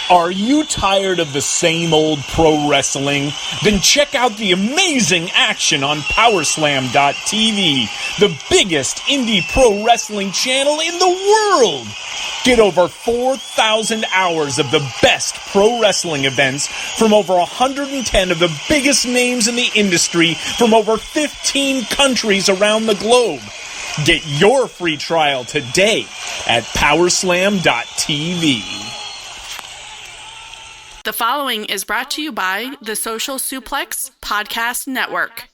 Are you tired of the same old pro wrestling? Then check out the amazing action on Powerslam.tv, the biggest indie pro wrestling channel in the world. Get over 4,000 hours of the best pro wrestling events from over 110 of the biggest names in the industry from over 15 countries around the globe. Get your free trial today at Powerslam.tv. The following is brought to you by the Social Suplex Podcast Network.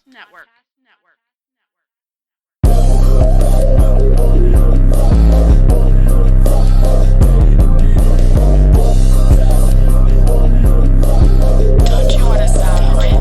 Don't you want to sound rich?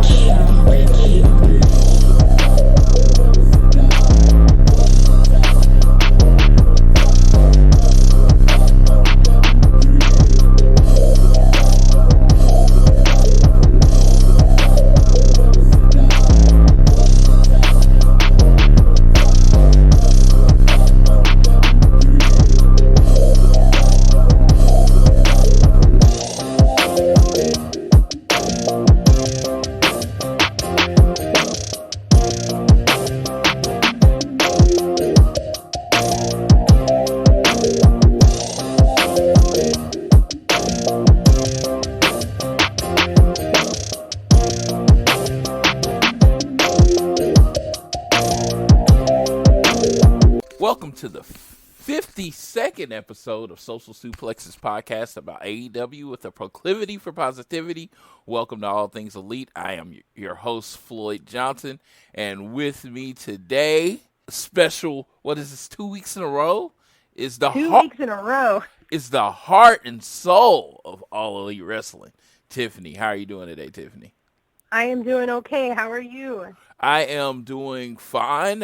Welcome to the 52nd episode of Social Suplex's podcast about AEW with a proclivity for positivity. Welcome to All Things Elite. I am your host, Floyd Johnson, and with me today, special, what is this, 2 weeks in a row? Is the 2 weeks in a row. Is the heart and soul of All Elite Wrestling. Tiffany, how are you doing today, Tiffany? I am doing okay. How are you? I am doing fine.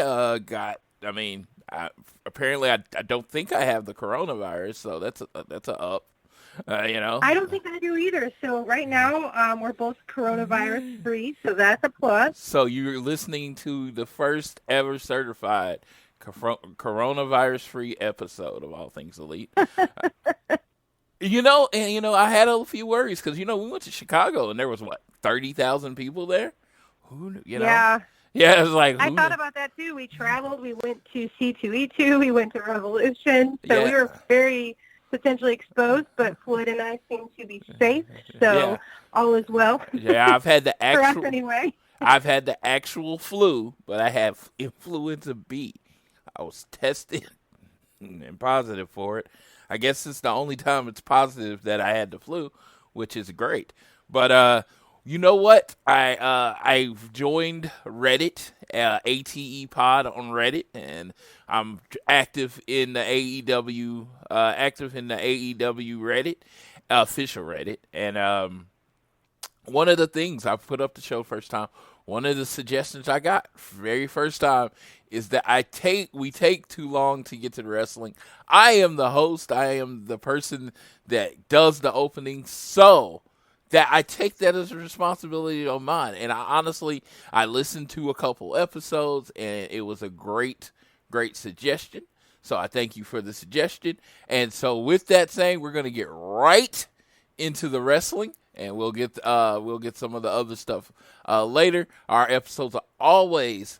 Apparently, I don't think I have the coronavirus, so that's a up. I don't think I do either. So right now, we're both coronavirus free, so that's a plus. So you're listening to the first ever certified coronavirus free episode of All Things Elite. I had a few worries because we went to Chicago and there was 30,000 people there. Who knew? Yeah. Yeah, it was like... I thought about that, too. We traveled. We went to C2E2. We went to Revolution. So we were very potentially exposed, but Floyd and I seem to be safe. So all is well. Yeah, I've had the actual... For us, anyway. I've had the actual flu, but I have influenza B. I was tested and positive for it. I guess it's the only time it's positive that I had the flu, which is great. But... you know what? I've joined Reddit, ATE Pod on Reddit, and I'm active in the AEW Reddit, official Reddit. And one of the things I put up the show first time, one of the suggestions I got very first time is that we take too long to get to the wrestling. I am the host. I am the person that does the opening, so that I take that as a responsibility on mine. And I listened to a couple episodes, and it was a great, great suggestion. So I thank you for the suggestion. And so with that saying, we're going to get right into the wrestling, and we'll get some of the other stuff later. Our episodes are always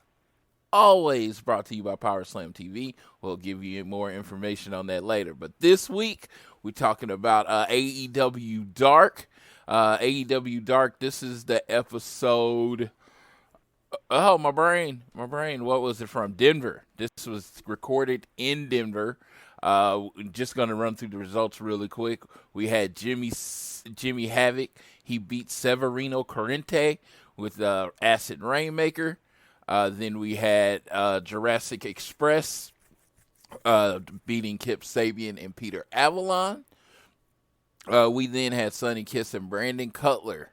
brought to you by Powerslam TV. We'll give you more information on that later. But this week, we're talking about AEW Dark. AEW Dark, this is the episode, my brain, what was it from? Denver. This was recorded in Denver. Just going to run through the results really quick. We had Jimmy Havoc. He beat Severino Corrente with Acid Rainmaker. Then we had Jurassic Express beating Kip Sabian and Peter Avalon. We then had Sonny Kiss and Brandon Cutler.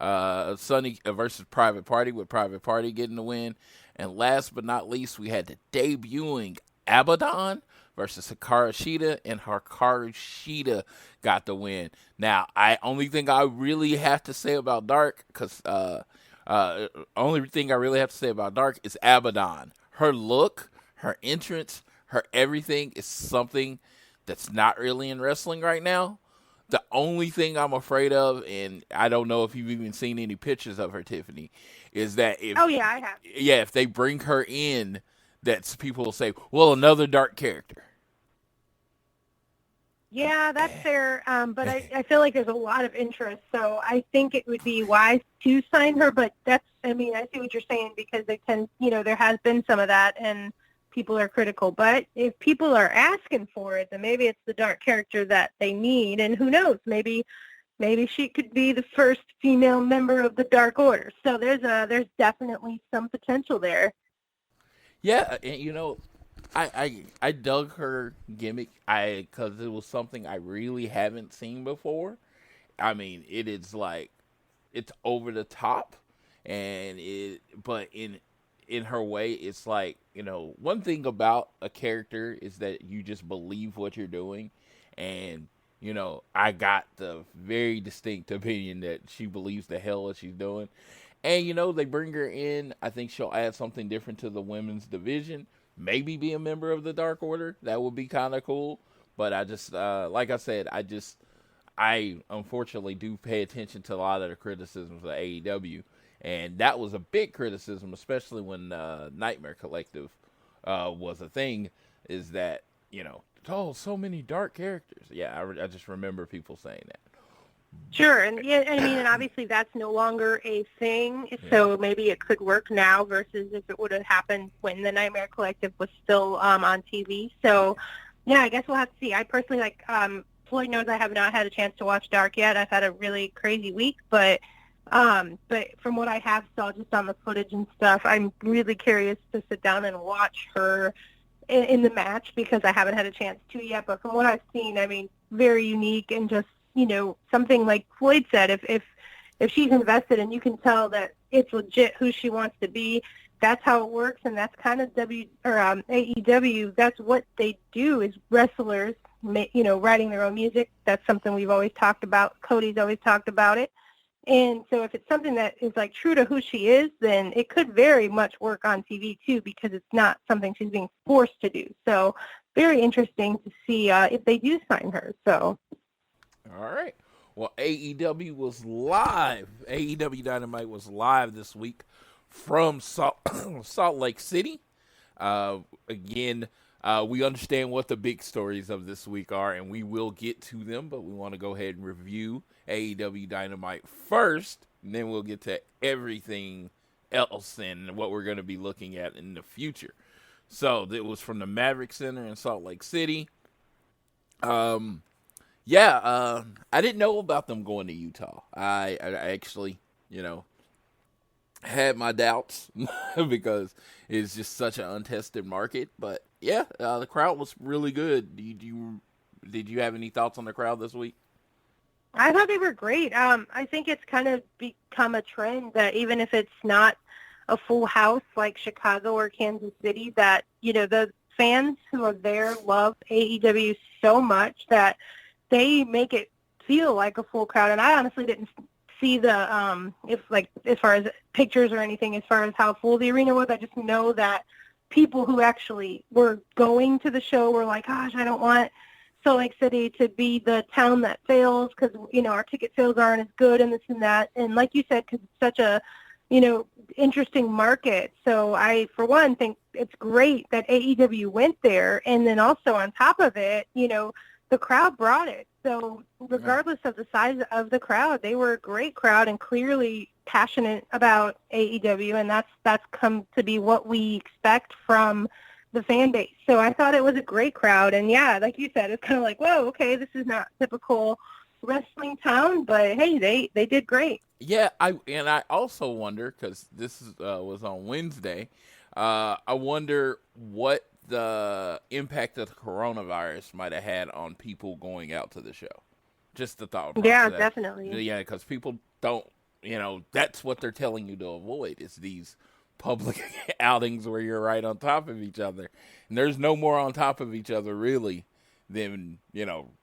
Sonny versus Private Party, with Private Party getting the win. And last but not least, we had the debuting Abaddon versus Hikaru Shida, and Hikaru Shida got the win. Now, only thing I really have to say about Dark, is Abaddon. Her look, her entrance, her everything is something that's not really in wrestling right now. The only thing I'm afraid of, and I don't know if you've even seen any pictures of her, Tiffany, is that if Oh yeah, I have. yeah, if they bring her in, that's people will say, well, another dark character. Yeah, that's fair. But I feel like there's a lot of interest, so I think it would be wise to sign her. But I see what you're saying, because they tend, there has been some of that, and people are critical. But if people are asking for it, then maybe it's the dark character that they need, and who knows, maybe she could be the first female member of the Dark Order. So there's definitely some potential there. Yeah, and I dug her gimmick because it was something I really haven't seen before. I mean, it is like it's over the top, but in her way, it's like, one thing about a character is that you just believe what you're doing, and I got the very distinct opinion that she believes the hell what she's doing, and they bring her in. I think she'll add something different to the women's division. Maybe be a member of the Dark Order. That would be kind of cool. But I just, like I said, I unfortunately do pay attention to a lot of the criticisms of AEW. And that was a big criticism, especially when Nightmare Collective was a thing, is that, so many dark characters. Yeah, I just remember people saying that. Sure, and and obviously that's no longer a thing, so maybe it could work now versus if it would have happened when the Nightmare Collective was still on TV. So, yeah, I guess we'll have to see. I personally, Floyd knows I have not had a chance to watch Dark yet. I've had a really crazy week, but from what I have saw just on the footage and stuff, I'm really curious to sit down and watch her in the match, because I haven't had a chance to yet. But from what I've seen, very unique, and just something like Floyd said, if she's invested and you can tell that it's legit who she wants to be, that's how it works, and that's kind of AEW. That's what they do, is wrestlers, writing their own music. That's something we've always talked about. Cody's always talked about it. And so if it's something that is true to who she is, then it could very much work on TV too, because it's not something she's being forced to do. So very interesting to see if they do sign her. So. All right. Well, AEW was live. AEW Dynamite was live this week from Salt Lake City. Again, we understand what the big stories of this week are, and we will get to them, but we want to go ahead and review AEW Dynamite first, and then we'll get to everything else and what we're going to be looking at in the future. So, it was from the Maverick Center in Salt Lake City. I didn't know about them going to Utah. I actually, had my doubts because it's just such an untested market. But yeah, the crowd was really good. Did you have any thoughts on the crowd this week? I thought they were great. I think it's kind of become a trend that even if it's not a full house like Chicago or Kansas City, that the fans who are there love AEW so much that they make it feel like a full crowd. And I honestly didn't see the as far as pictures or anything as far as how full the arena was. I just know that people who actually were going to the show were like, gosh, I don't want Salt Lake City to be the town that fails, because our ticket sales aren't as good and this and that. And like you said, because it's such a interesting market. So I, for one, think it's great that AEW went there. And then also on top of it, the crowd brought it. So regardless of the size of the crowd, they were a great crowd and clearly passionate about AEW, and that's come to be what we expect from the fan base. So I thought it was a great crowd. And yeah, like you said, it's kind of like, whoa, okay, this is not typical wrestling town, but hey, they did great. Yeah, I also wonder, because this was on Wednesday, I wonder what the impact of the coronavirus might have had on people going out to the show. Just the thought. Yeah, definitely. Yeah, because people don't, that's what they're telling you to avoid, is these public outings where you're right on top of each other. And there's no more on top of each other, really, than,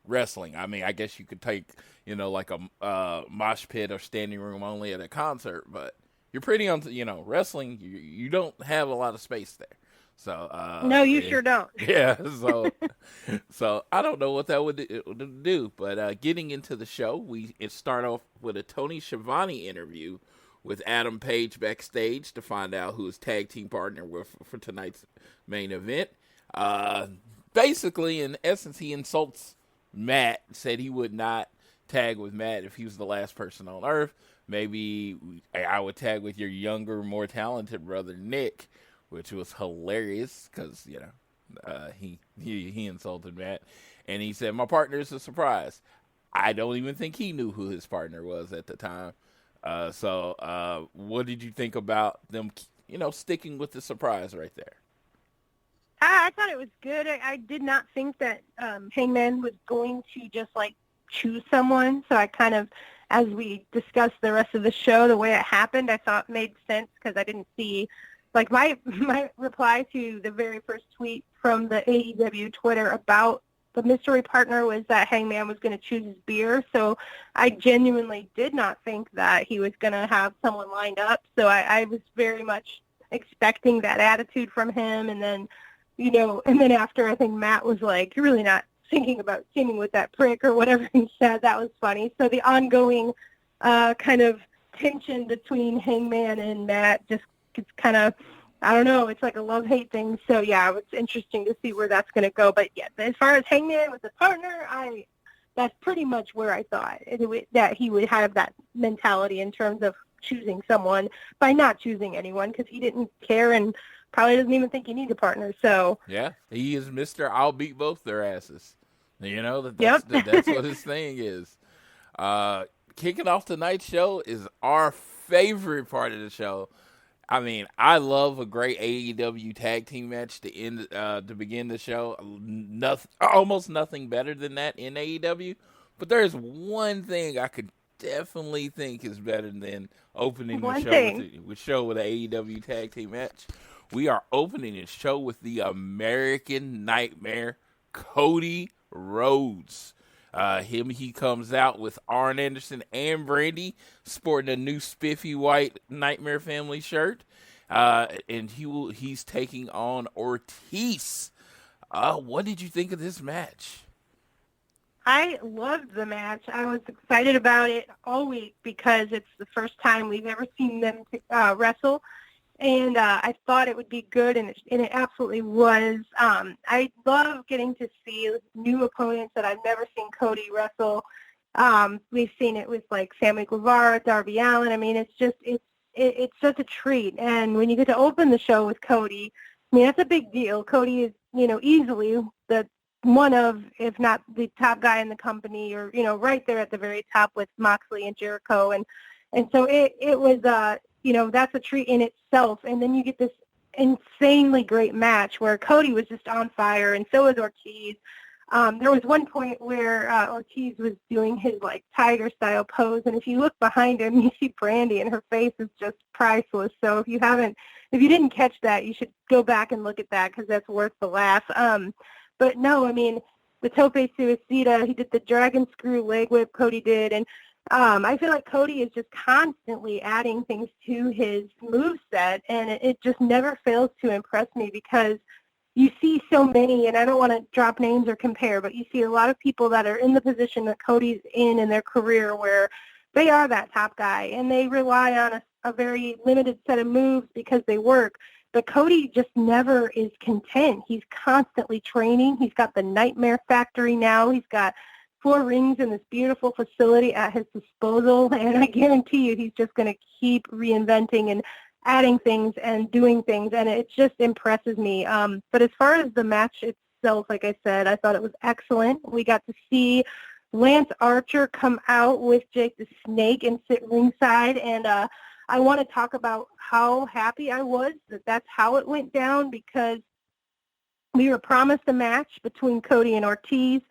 wrestling. I mean, I guess you could take, like a mosh pit or standing room only at a concert, but you're pretty on, wrestling, you don't have a lot of space there. So no, you sure don't. Yeah, so I don't know what that would do, but getting into the show, we start off with a Tony Schiavone interview with Adam Page backstage to find out who his tag team partner with for tonight's main event. Basically, in essence, he insults Matt, said he would not tag with Matt if he was the last person on Earth. Maybe I would tag with your younger, more talented brother, Nick, which was hilarious because, he insulted Matt. And he said, my partner is a surprise. I don't even think he knew who his partner was at the time. So what did you think about them, sticking with the surprise right there? I thought it was good. I did not think that Hangman was going to just, choose someone. So I kind of, as we discussed the rest of the show, the way it happened, I thought made sense because I didn't see, my reply to the very first tweet from the AEW Twitter about the mystery partner was that Hangman was going to choose his beer. So I genuinely did not think that he was going to have someone lined up. So I was very much expecting that attitude from him. And then, and then after, I think Matt was like, you're really not thinking about teaming with that prick or whatever he said. That was funny. So the ongoing kind of tension between Hangman and Matt just it's kind of, I don't know, it's like a love-hate thing. So, yeah, it's interesting to see where that's going to go. But, yeah, as far as Hangman with the partner, that's pretty much where I thought that he would have that mentality in terms of choosing someone by not choosing anyone because he didn't care and probably doesn't even think he needs a partner. So yeah, he is Mr. I'll beat both their asses. That's what his thing is. Kicking off tonight's show is our favorite part of the show. I mean, I love a great AEW tag team match to begin the show. Almost nothing better than that in AEW. But there's one thing I could definitely think is better than opening the show with an AEW tag team match. We are opening the show with the American Nightmare, Cody Rhodes. He comes out with Arn Anderson and Brandy sporting a new spiffy white Nightmare Family shirt. And he's taking on Ortiz. What did you think of this match? I loved the match. I was excited about it all week because it's the first time we've ever seen them wrestle. And I thought it would be good, and it absolutely was. I love getting to see new opponents that I've never seen Cody wrestle. We've seen it with Sammy Guevara, Darby Allin. I mean, it's just a treat. And when you get to open the show with Cody, I mean, that's a big deal. Cody is, easily the one of, if not the top guy in the company, or right there at the very top with Moxley and Jericho, and so it was. That's a treat in itself. And then you get this insanely great match where Cody was just on fire, and so was Ortiz. There was one point where Ortiz was doing his tiger-style pose, and if you look behind him, you see Brandy, and her face is just priceless. So if you didn't catch that, you should go back and look at that because that's worth the laugh. But no, I mean, the tope suicida, he did the dragon screw leg whip, Cody did, and I feel like Cody is just constantly adding things to his moveset, and it just never fails to impress me because you see so many, and I don't want to drop names or compare, but you see a lot of people that are in the position that Cody's in their career where they are that top guy, and they rely on a very limited set of moves because they work. But Cody just never is content. He's constantly training. He's got the Nightmare Factory now. He's got 4 rings in this beautiful facility at his disposal, and I guarantee you he's just going to keep reinventing and adding things and doing things, and it just impresses me. But as far as the match itself, like I said, I thought it was excellent. We got to see Lance Archer come out with Jake the Snake and sit ringside, and I want to talk about how happy I was that that's how it went down, because we were promised a match between Cody and Ortiz,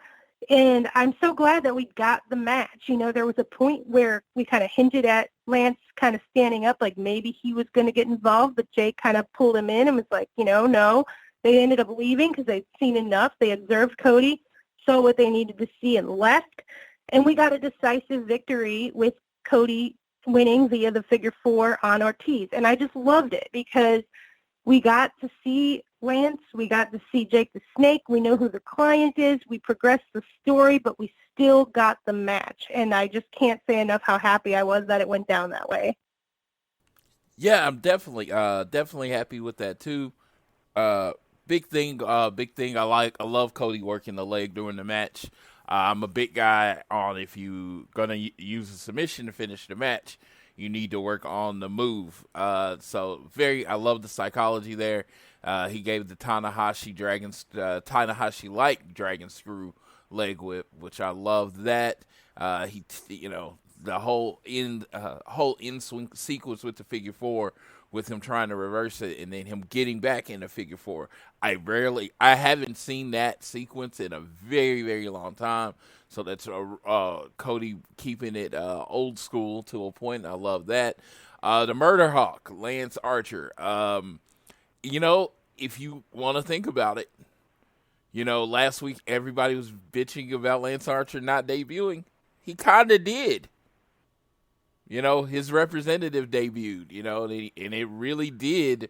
and I'm so glad that we got the match. There was a point where we kind of hinted at Lance kind of standing up, like maybe he was going to get involved, but Jake kind of pulled him in and was like, no. They ended up leaving because they'd seen enough. They observed Cody, saw what they needed to see, and left. And we got a decisive victory with Cody winning via the figure 4 on Ortiz. And I just loved it because we got to see Lance. We got to see Jake the Snake. We know who the client is. We progressed the story, but we still got the match. And I just can't say enough how happy I was that it went down that way. Yeah, I'm definitely happy with that too. Big thing. I love Cody working the leg during the match. I'm a big guy on if you gonna use a submission to finish the match, you need to work on the move. I love the psychology there. He gave the Tanahashi like dragon screw leg whip, which I love that. The whole end swing sequence with the figure four, with him trying to reverse it and then him getting back into figure four. I haven't seen that sequence in a very, very long time. So that's Cody keeping it old school to a point. I love that. The Murder Hawk, Lance Archer. If you want to think about it, last week everybody was bitching about Lance Archer not debuting. He kind of did. His representative debuted, and it really did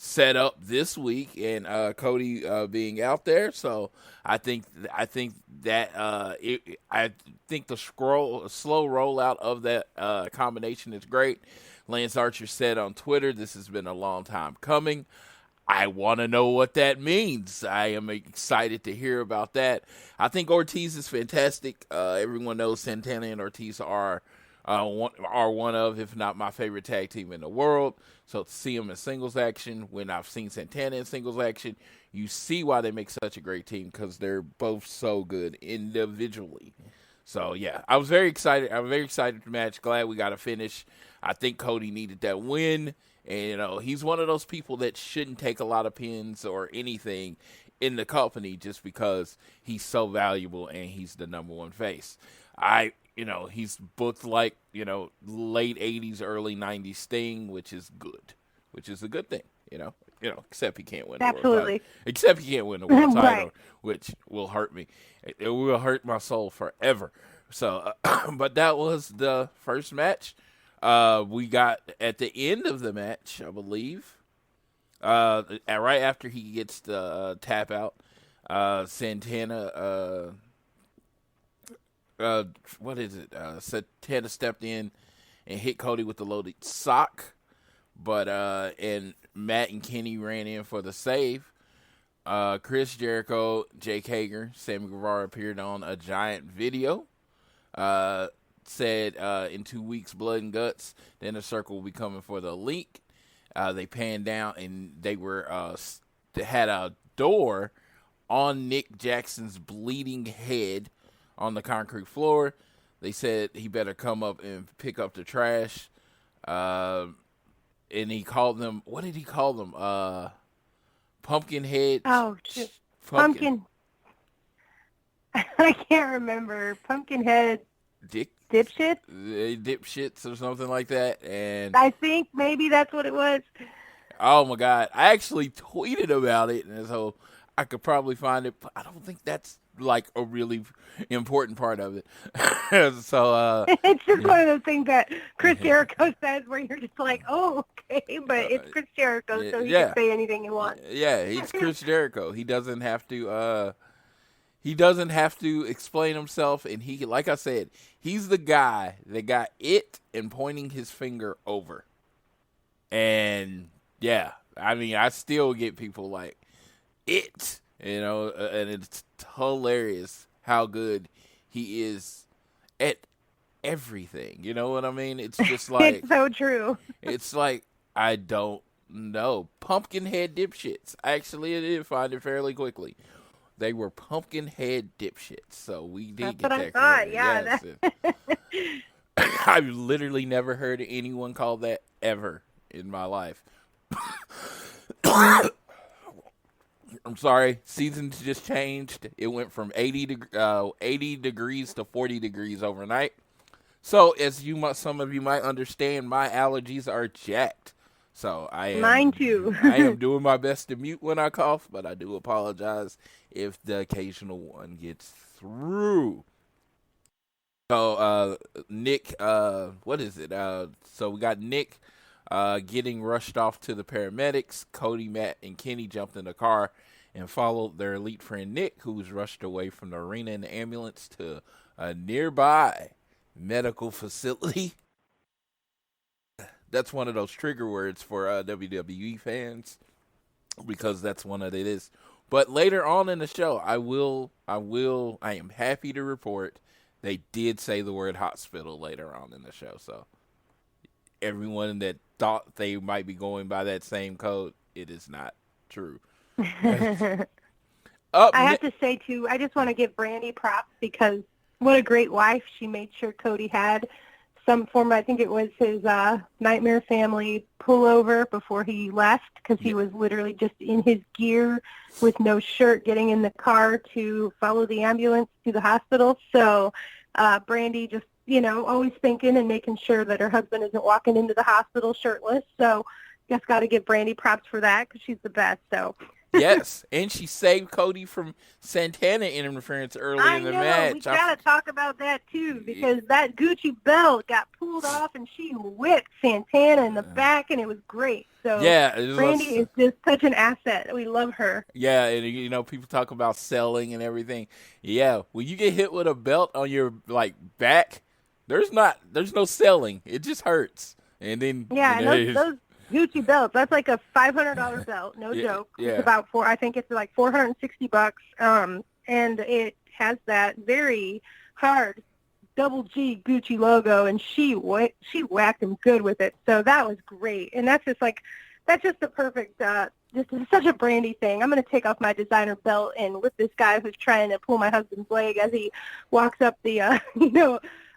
set up this week and Cody being out there. So I think the slow rollout of that combination is great. Lance Archer said on Twitter, "This has been a long time coming. I want to know what that means." I am excited to hear about that. I think Ortiz is fantastic. Everyone knows Santana and Ortiz are one of, if not my favorite tag team in the world. So to see them in singles action, when I've seen Santana in singles action, you see why they make such a great team, because they're both so good individually. So yeah, I was very excited. I'm very excited for the match. Glad we got a finish. I think Cody needed that win. And, he's one of those people that shouldn't take a lot of pins or anything in the company just because he's so valuable and he's the number one face. He's booked like, late 80s, early 90s Sting, which is good, which is a good thing, except he can't win the world title. Except he can't win the world title, Right. Which will hurt me. It will hurt my soul forever. So, but that was the first match. We got at the end of the match, I believe, right after he gets the tap out, Santana, Santana stepped in and hit Cody with the loaded sock, but and Matt and Kenny ran in for the save. Chris Jericho, Jake Hager, Sammy Guevara appeared on a giant video. Said in 2 weeks, Blood and Guts, the Inner Circle will be coming for the Elite. They panned down and they had a door on Nick Jackson's bleeding head on the concrete floor. They said he better come up and pick up the trash. And he called them, what did he call them? Pumpkin head. Oh, shit. Pumpkin. I can't remember. Pumpkinhead. Dipshits? Dipshits or something like that. And I think maybe that's what it was. Oh my God. I actually tweeted about it, and so I could probably find it, but I don't think that's like a really important part of it. So it's just one of those things that Chris Jericho says where you're just like, oh, okay, but it's Chris Jericho, so he can say anything he wants. Yeah, he's Chris Jericho. He doesn't have to explain himself, and he, like I said, he's the guy that got it and pointing his finger over. And yeah, I mean, I still get people like it, and it's hilarious how good he is at everything. You know what I mean? It's just like it's so true. It's like, I don't know. Pumpkinhead dipshits. Actually, I did find it fairly quickly. They were Pumpkinhead dipshits, so we did get that correct. Yeah. Yes. I've literally never heard anyone call that ever in my life. I'm sorry, seasons just changed. It went from 80 degrees to 40 degrees overnight. So, as some of you might understand, my allergies are jacked. So mine too. I am doing my best to mute when I cough, but I do apologize if the occasional one gets through. So Nick, what is it? So we got Nick Getting rushed off to the paramedics, Cody, Matt, and Kenny jumped in the car and followed their elite friend Nick, who was rushed away from the arena in the ambulance to a nearby medical facility. That's one of those trigger words for WWE fans, because that's one of it is. But later on in the show, I am happy to report they did say the word hospital later on in the show. So everyone that thought they might be going by that same code, it is not true. I have to say, too, I just want to give Brandy props, because what a great wife. She made sure Cody had some form, I think it was his Nightmare Family pullover before he left, because he was literally just in his gear with no shirt getting in the car to follow the ambulance to the hospital. So Brandy just, always thinking and making sure that her husband isn't walking into the hospital shirtless. So just got to give Brandy props for that, because she's the best. So yes, and she saved Cody from Santana interference early in the match. We got to talk about that, too, because that Gucci belt got pulled off, and she whipped Santana in the back, and it was great. So Brandy is just such an asset. We love her. Yeah, and, people talk about selling and everything. Yeah, when you get hit with a belt on your, back, there's no selling. It just hurts. And then those Gucci belts, that's like a $500 belt, no joke. Yeah. It's about I think it's like $460. And it has that very hard double G Gucci logo, and she whacked him good with it. So that was great. And that's just the perfect, just such a Brandy thing. I'm going to take off my designer belt and with this guy who's trying to pull my husband's leg as he walks up the,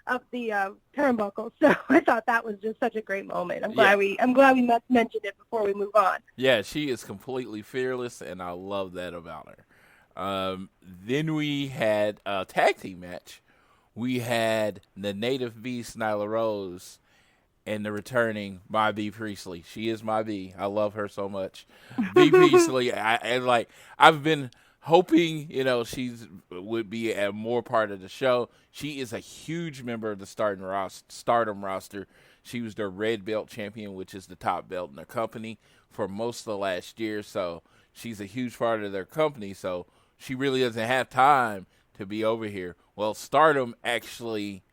up the turnbuckle. So I thought that was just such a great moment. I'm glad we mentioned it before we move on. Yeah, she is completely fearless, and I love that about her. Then we had a tag team match. We had the native beast Nyla Rose and the returning my B Priestley. She is my B. I love her so much. B Priestley, I've been hoping, she would be a more part of the show. She is a huge member of the Stardom roster. She was their red belt champion, which is the top belt in the company, for most of the last year. So she's a huge part of their company. So she really doesn't have time to be over here. Well, Stardom actually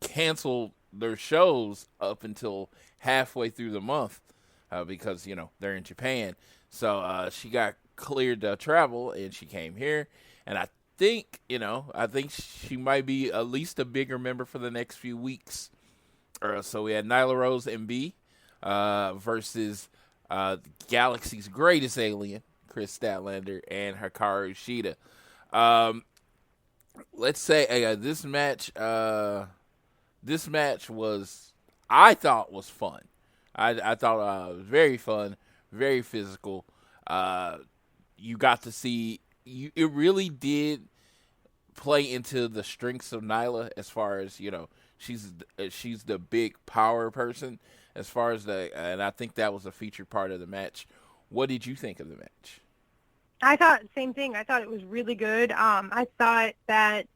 canceled their shows up until halfway through the month because, they're in Japan. So she got cleared to travel, and she came here. And I think she might be at least a bigger member for the next few weeks. So we had Nyla Rose and B versus Galaxy's greatest alien, Chris Statlander, and Hikaru Shida. Let's say this match I thought was fun. I thought it was very fun, very physical. You got to see it really did play into the strengths of Nyla as far as, she's the big power person as far as and I think that was a featured part of the match. What did you think of the match? I thought the same thing. I thought it was really good. I thought that,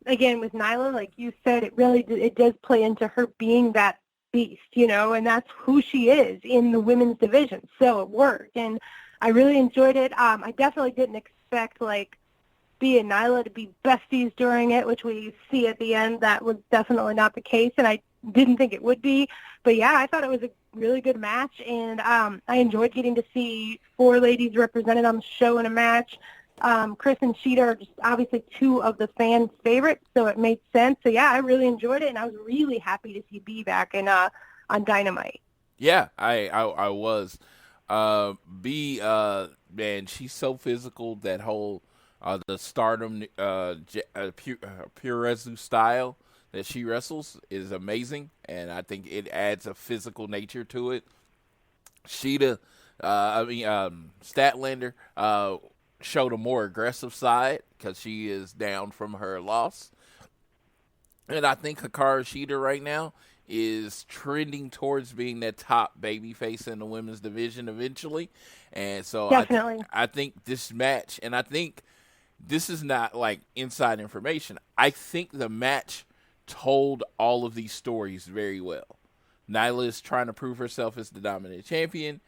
again, with Nyla, like you said, it does play into her being that beast, and that's who she is in the women's division. So it worked, and I really enjoyed it. I definitely didn't expect, B and Nyla to be besties during it, which we see at the end. That was definitely not the case, and I didn't think it would be. But, yeah, I thought it was a really good match, and I enjoyed getting to see 4 ladies represented on the show in a match. Chris and Sheeta are just obviously 2 of the fans' favorites, so it made sense. So, yeah, I really enjoyed it, and I was really happy to see B back on Dynamite. Yeah, I was. B, man, she's so physical. That whole the Stardom Purezu style that she wrestles is amazing, and I think it adds a physical nature to it. Sheeta, Statlander, showed a more aggressive side because she is down from her loss. And I think Hikaru Shida right now is trending towards being that top babyface in the women's division eventually. And so definitely. I think this match, and I think this is not inside information, I think the match told all of these stories very well. Nyla is trying to prove herself as the dominant champion.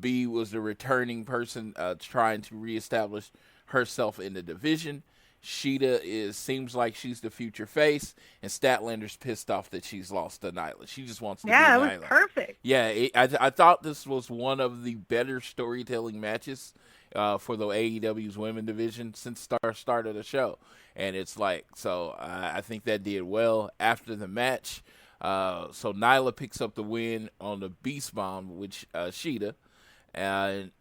B was the returning person trying to reestablish herself in the division. Sheeta seems like she's the future face, and Statlander's pissed off that she's lost to Nyla. She just wants to be Nyla. Yeah, it was perfect. Yeah, I thought this was one of the better storytelling matches for the AEW's women division since the start of the show. And it's like, so I think that did well after the match. So Nyla picks up the win on the Beast Bomb, which Sheeta. And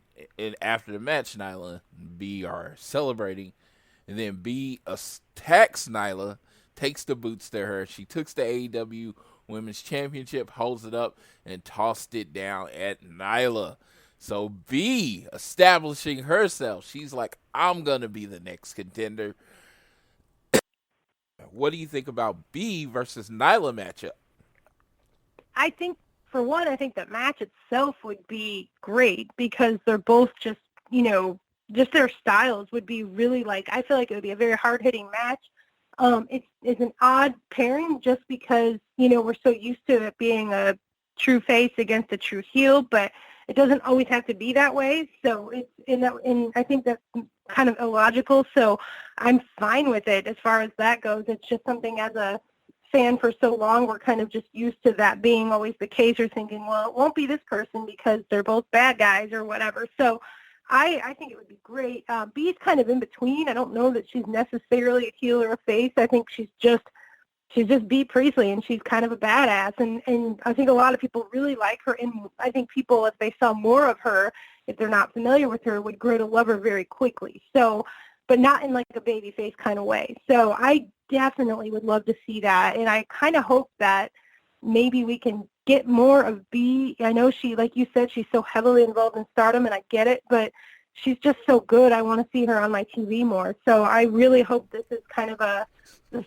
after the match, Nyla and B are celebrating. And then B attacks Nyla, takes the boots to her. She took the AEW Women's Championship, holds it up, and tossed it down at Nyla. So B establishing herself. She's like, I'm going to be the next contender. What do you think about B versus Nyla matchup? I think, for one, I think that match itself would be great because they're both just, just their styles would be really I feel like it would be a very hard-hitting match. It's an odd pairing just because, we're so used to it being a true face against a true heel, but it doesn't always have to be that way. So I think that's kind of illogical. So I'm fine with it as far as that goes. It's just something as a fan for so long, we're kind of just used to that being always the case, or thinking, well, it won't be this person because they're both bad guys or whatever. So I think it would be great. B's kind of in between. I don't know that she's necessarily a heel or a face. I think she's just Bea Priestley, and she's kind of a badass. And I think a lot of people really like her. And I think people, if they saw more of her, if they're not familiar with her, would grow to love her very quickly. So, but not in a babyface kind of way. So I definitely would love to see that. And I kind of hope that maybe we can get more of Bea. I know she, like you said, she's so heavily involved in Stardom, and I get it, but she's just so good. I want to see her on my TV more. So I really hope this is kind of the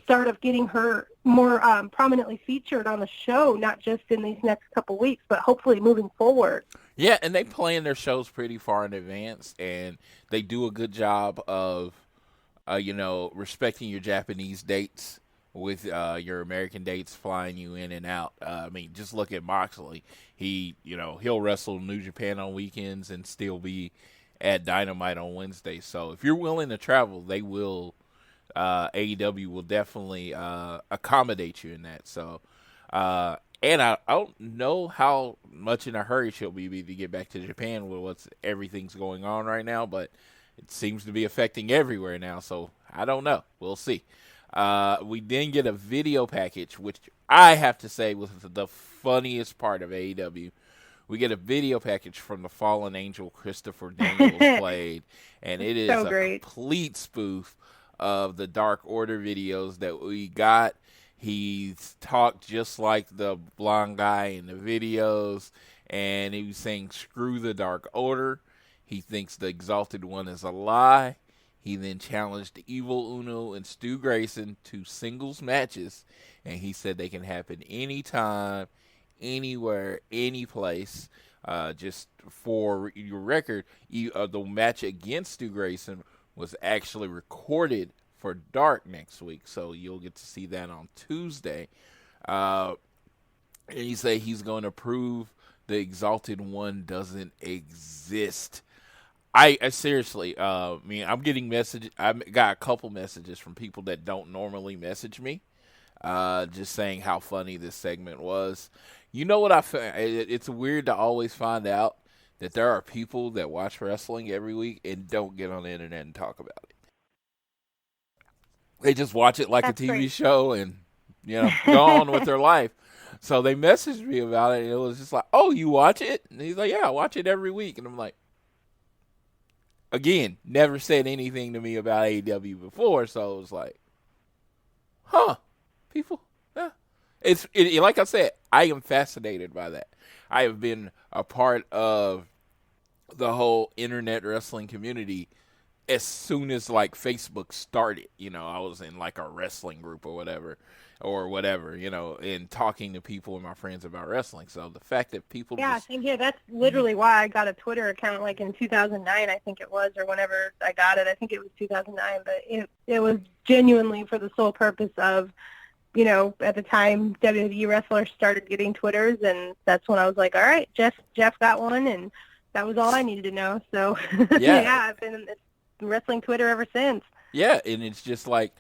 start of getting her more prominently featured on the show, not just in these next couple weeks, but hopefully moving forward. Yeah, and they plan their shows pretty far in advance, and they do a good job of, respecting your Japanese dates with your American dates, flying you in and out. I mean, just look at Moxley. He'll wrestle New Japan on weekends and still be at Dynamite on Wednesday. So if you're willing to travel, they will. AEW will definitely accommodate you in that. So, and I don't know how much in a hurry she'll be to get back to Japan with everything's going on right now, but it seems to be affecting everywhere now. So I don't know. We'll see. We then get a video package, which I have to say was the funniest part of AEW. We get a video package from the Fallen Angel Christopher Daniels played, and it is a complete spoof of the Dark Order videos that we got. He's talked just like the blonde guy in the videos, and he was saying, screw the Dark Order. He thinks the Exalted One is a lie. He then challenged Evil Uno and Stu Grayson to singles matches, and he said they can happen anytime, anywhere, any place. Just for your record, the match against Stu Grayson was actually recorded for Dark next week, so you'll get to see that on Tuesday. And he said he's going to prove the Exalted One doesn't exist. I seriously, I'm getting messages. I got a couple messages from people that don't normally message me, just saying how funny this segment was. You know what I found? It's weird to always find out that there are people that watch wrestling every week and don't get on the internet and talk about it. They just watch it like a TV show and, go on with their life. So they messaged me about it, and it was just like, oh, you watch it? And he's like, yeah, I watch it every week. And I'm like, again, never said anything to me about AEW before, so it was like, people, yeah. Like I said, I am fascinated by that. I have been a part of the whole internet wrestling community as soon as Facebook started. I was in a wrestling group or whatever, and talking to people and my friends about wrestling. So the fact that people same here. That's literally why I got a Twitter account in 2009, I think it was, or whenever I got it. I think it was 2009, but it was genuinely for the sole purpose of at the time WWE wrestlers started getting Twitters, and that's when I was like, all right, Jeff got one, and that was all I needed to know. So Yeah. I've been wrestling Twitter ever since. Yeah, and it's just like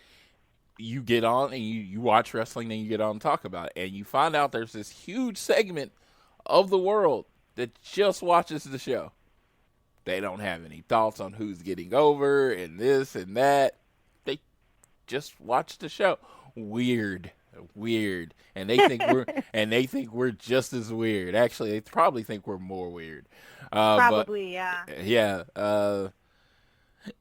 you get on and you watch wrestling and you get on and talk about it, and you find out there's this huge segment of the world that just watches the show. They don't have any thoughts on who's getting over and this and that. They just watch the show. Weird, and they think we're just as weird. Actually, they probably think we're more weird. Probably, yeah.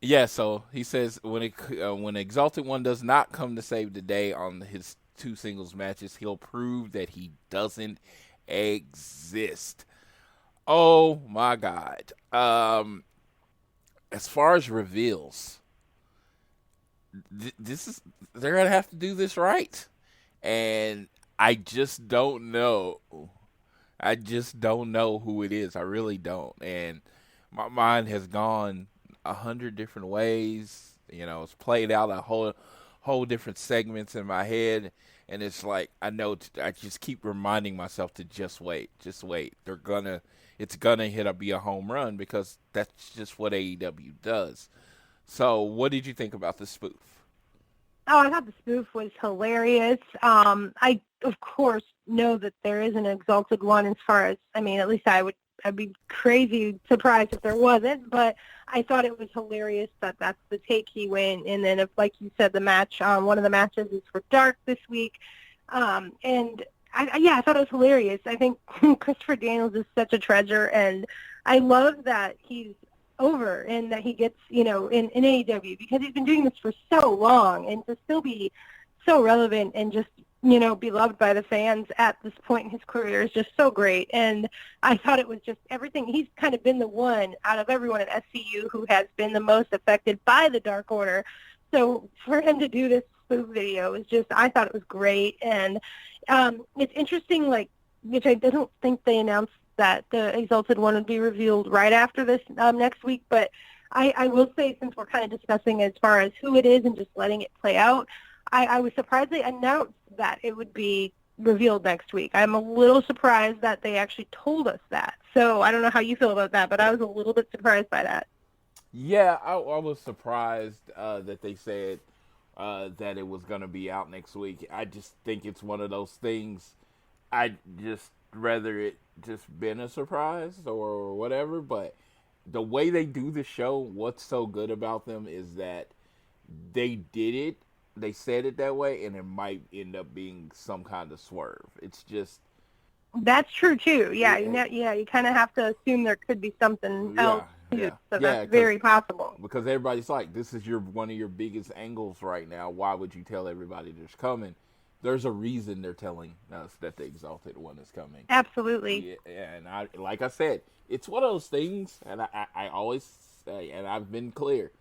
Yeah. So he says when Exalted One does not come to save the day on his 2 singles matches, he'll prove that he doesn't exist. Oh my God. As far as reveals, they're gonna have to do this right, and I just don't know. I just don't know who it is. I really don't, and my mind has gone 100 different ways. It's played out a whole different segments in my head, and it's like I just keep reminding myself to just wait. It's gonna be a home run because that's just what AEW does. So, what did you think about the spoof? Oh, I thought the spoof was hilarious. I, of course, know that there is an Exalted One as far as, at least I'd be crazy surprised if there wasn't, but I thought it was hilarious that that's the take he went. And then, like you said, the match, one of the matches is for Dark this week. And I thought it was hilarious. I think Christopher Daniels is such a treasure, and I love that he's over and that he gets, in AEW, because he's been doing this for so long, and to still be so relevant and just, beloved by the fans at this point in his career is just so great. And I thought it was just everything. He's kind of been the one out of everyone at SCU who has been the most affected by the Dark Order. So for him to do this spoof video is just, I thought it was great. And it's interesting, which I don't think they announced that the Exalted One would be revealed right after this next week. But I will say, since we're kind of discussing as far as who it is and just letting it play out, I was surprised they announced that it would be revealed next week. I'm a little surprised that they actually told us that. So I don't know how you feel about that, but I was a little bit surprised by that. Yeah, I was surprised that they said that it was going to be out next week. I just think it's one of those things. I'd just rather it just been a surprise or whatever, but the way they do the show, what's so good about them is that they did it, they said it that way, and it might end up being some kind of swerve. It's just... That's true, too. Yeah, you kind of have to assume there could be something else. So that's very possible. Because everybody's like, this is one of your biggest angles right now. Why would you tell everybody there's coming? There's a reason they're telling us that the Exalted One is coming. Absolutely. Yeah, and like I said, it's one of those things, and I always say, and I've been clear,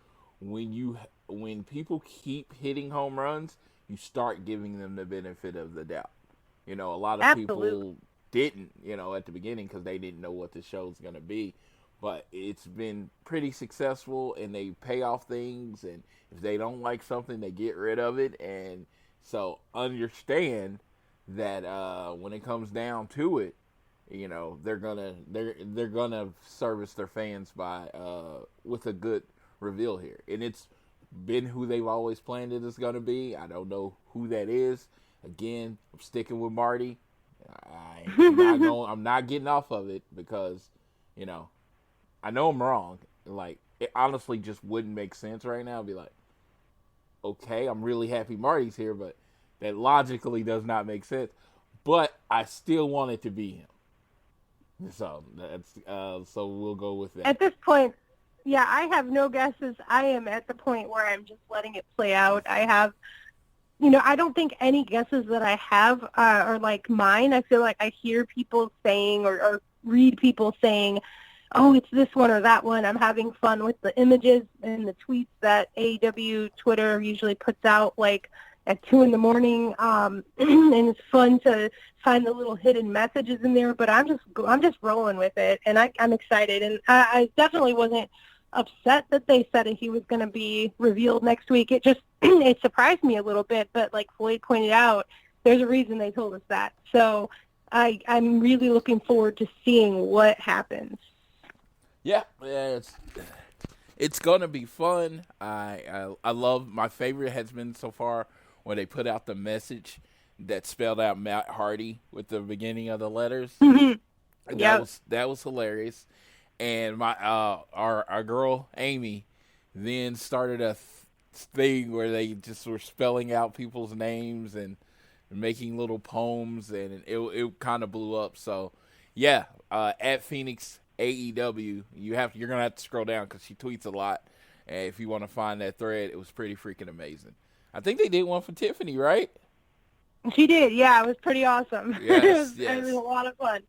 when people keep hitting home runs, you start giving them the benefit of the doubt. A lot of people didn't, at the beginning because they didn't know what the show's going to be. But it's been pretty successful, and they pay off things, and if they don't like something, they get rid of it. And so understand that when it comes down to it, they're gonna service their fans by with a good reveal here, and it's been who they've always planned it is gonna be. I don't know who that is. Again, I'm sticking with Marty. I'm not getting off of it because I know I'm wrong. Like, it honestly just wouldn't make sense right now. I'd be like, okay, I'm really happy Marty's here, but that logically does not make sense. But I still want it to be him. So that's so we'll go with that. At this point, I have no guesses. I am at the point where I'm just letting it play out. I have, I don't think any guesses that I have are like mine. I feel like I hear people saying or read people saying, oh, it's this one or that one. I'm having fun with the images and the tweets that AEW Twitter usually puts out, like, at 2 in the morning, and it's fun to find the little hidden messages in there. But I'm just rolling with it, and I'm excited. And I definitely wasn't upset that they said that he was going to be revealed next week. It just it surprised me a little bit, but like Floyd pointed out, there's a reason they told us that. So I'm really looking forward to seeing what happens. Yeah, it's gonna be fun. I love, my favorite has been so far when they put out the message that spelled out Matt Hardy with the beginning of the letters. Mm-hmm. That was hilarious. And my our girl Amy then started a thing where they just were spelling out people's names and making little poems, and it kind of blew up. So yeah, at Phoenix AEW, you're gonna have to scroll down because she tweets a lot. And if you want to find that thread, it was pretty freaking amazing. I think they did one for Tiffany, right? She did, yeah. It was pretty awesome. Yes, It was a lot of fun.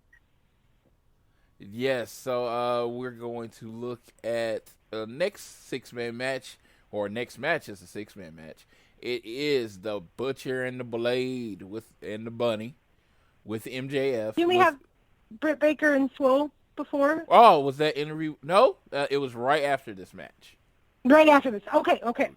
Yes, so we're going to look at the next six-man match, or next match is a six-man match. It is the Butcher and the Blade and the Bunny with MJF. Didn't we have Britt Baker and Swole before? Oh, was that interview? No, it was right after this match. Right after this. Okay. Okay.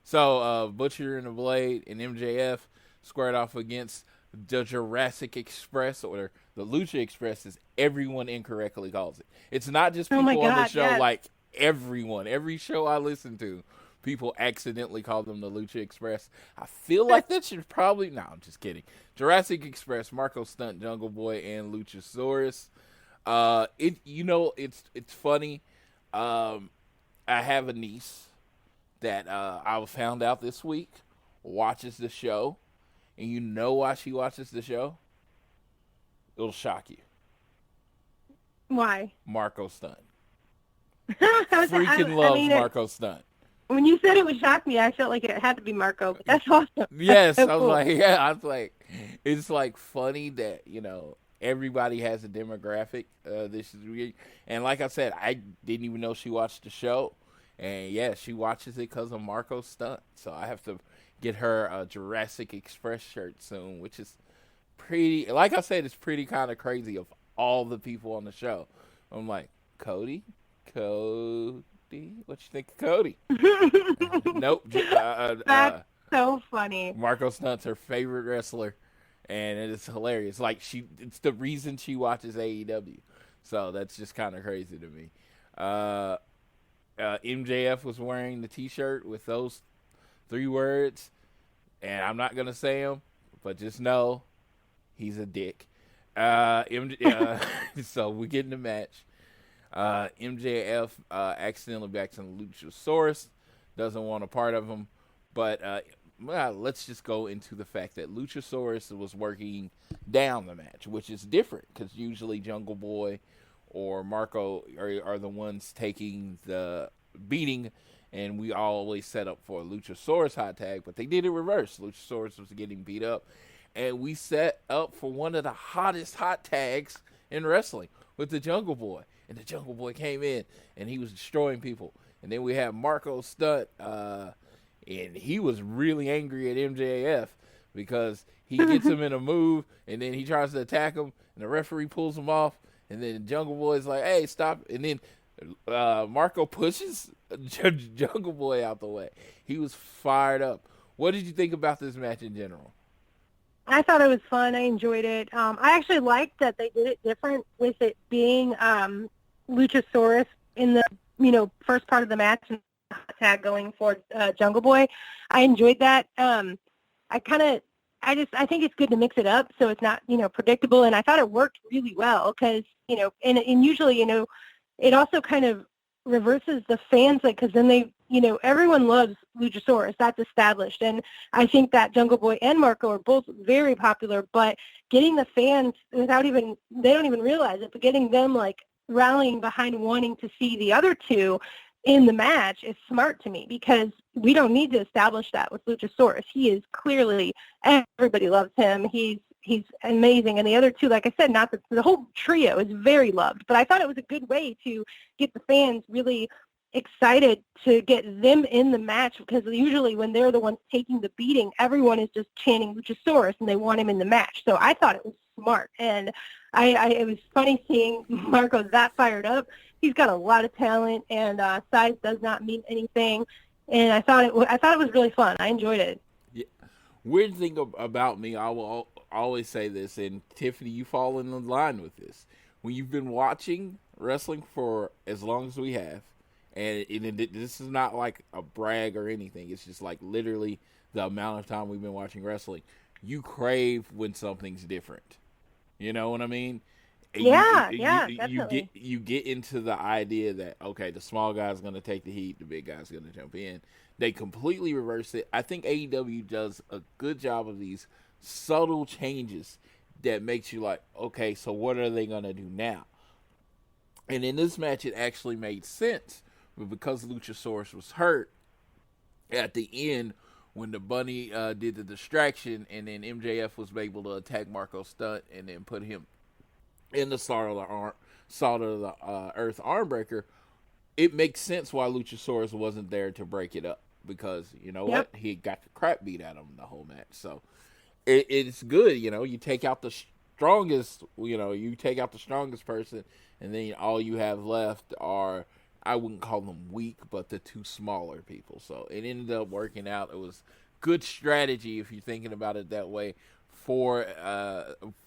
So Butcher and the Blade and MJF squared off against the Jurassic Express, or the Lucha Express, as everyone incorrectly calls it. It's not just people on the show, like everyone. Every show I listen to, people accidentally call them the Lucha Express. I feel like that should probably... No, I'm just kidding. Jurassic Express, Marco Stunt, Jungle Boy, and Luchasaurus. It's funny. I have a niece that I found out this week watches the show. And you know why she watches the show? It'll shock you. Why? Marco Stunt. Freaking loves Marco Stunt. When you said it would shock me, I felt like it had to be Marco. But that's awesome. Yes, that's so cool. I was like, it's like funny that, everybody has a demographic this week. And like I said, I didn't even know she watched the show. And yeah, she watches it because of Marco Stunt. So I have to get her a Jurassic Express shirt soon, which is pretty, like I said, it's pretty kind of crazy of all the people on the show. I'm like, Cody, what you think of Cody? Nope. That's so funny. Marco Stunt's her favorite wrestler, and it is hilarious. Like, it's the reason she watches AEW. So that's just kind of crazy to me. MJF was wearing the T-shirt with those 3 words, and I'm not gonna say them, but just know he's a dick. So we get in the match. MJF accidentally backs on Luchasaurus, doesn't want a part of him, but let's just go into the fact that Luchasaurus was working down the match, which is different because usually Jungle Boy or Marco are the ones taking the beating, and we always set up for a Luchasaurus hot tag, but they did it reverse. Luchasaurus was getting beat up, and we set up for one of the hottest hot tags in wrestling with the Jungle Boy. And the Jungle Boy came in, and he was destroying people. And then we had Marco Stunt, and he was really angry at MJF because he gets him in a move, and then he tries to attack him, and the referee pulls him off, and then Jungle Boy's like, hey, stop. And then Marco pushes Jungle Boy out the way. He was fired up. What did you think about this match in general? I thought it was fun. I enjoyed it. I actually liked that they did it different with it being Luchasaurus in the first part of the match and tag going for Jungle Boy. I enjoyed that. I think it's good to mix it up so it's not predictable, and I thought it worked really well because and usually it also kind of reverses the fans, because then they everyone loves Luchasaurus, that's established, and I think that Jungle Boy and Marco are both very popular, but getting the fans they don't even realize it, but getting them like rallying behind wanting to see the other two in the match is smart to me, because we don't need to establish that with Luchasaurus. He is clearly, everybody loves him. He's amazing. And the other two, like I said, not the whole trio is very loved. But I thought it was a good way to get the fans really excited to get them in the match, because usually when they're the ones taking the beating, everyone is just chanting Luchasaurus and they want him in the match. So I thought it was smart. And it was funny seeing Marco that fired up, he's got a lot of talent, and size does not mean anything. And I thought it was really fun. I enjoyed it. Yeah. Weird thing about me, I will always say this, and Tiffany, you fall in line with this. When you've been watching wrestling for as long as we have, and this is not like a brag or anything, it's just like literally the amount of time we've been watching wrestling, you crave when something's different. You know what I mean? Yeah, definitely. You get into the idea that, okay, the small guy's going to take the heat, the big guy's going to jump in. They completely reverse it. I think AEW does a good job of these subtle changes that makes you like, okay, so what are they going to do now? And in this match, it actually made sense. But because Luchasaurus was hurt, at the end, when the bunny did the distraction, and then MJF was able to attack Marco Stunt and then put him in the Salt of the Earth armbreaker, it makes sense why Luchasaurus wasn't there to break it up, because you know what, he got the crap beat out of him the whole match. So it's good, you take out the strongest, you take out the strongest person, and then all you have left are, I wouldn't call them weak, but the two smaller people. So it ended up working out. It was good strategy if you're thinking about it that way for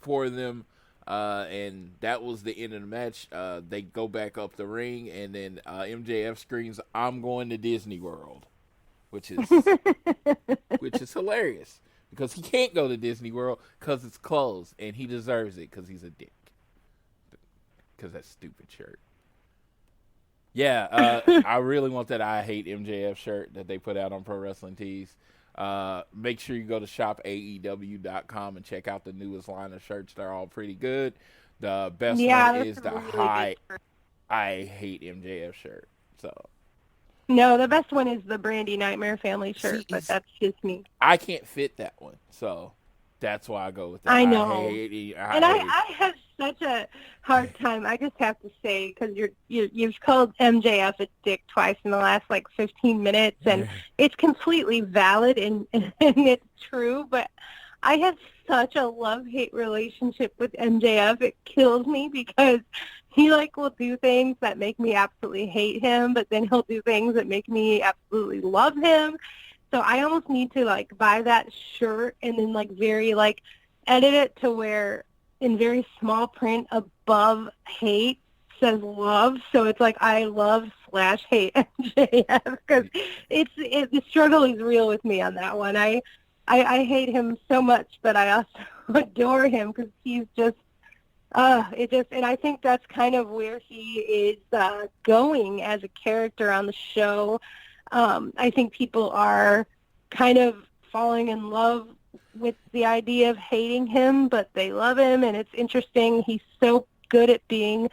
them. And that was the end of the match. They go back up the ring, and then MJF screams, "I'm going to Disney World," which is hilarious, because he can't go to Disney World because it's closed, and he deserves it because he's a dick. Because that stupid shirt. Yeah, I really want that I Hate MJF shirt that they put out on Pro Wrestling Tees. Make sure you go to shopaew.com and check out the newest line of shirts. They're all pretty good. The best one is the really I Hate MJF shirt. So no, the best one is the Brandy Nightmare Family shirt, but that's just me. I can't fit that one, so that's why I go with that. I know. I have such a hard time. I just have to say, because you've called MJF a dick twice in the last 15 minutes, and it's completely valid and it's true. But I have such a love-hate relationship with MJF. It kills me, because he will do things that make me absolutely hate him, but then he'll do things that make me absolutely love him. So I almost need to buy that shirt and then very edit it to where in very small print above hate says love. So it's I love /hate MJF, because the struggle is real with me on that one. I hate him so much, but I also adore him, because he's just and I think that's kind of where he is going as a character on the show. I think people are kind of falling in love with the idea of hating him, but they love him, and it's interesting. He's so good at being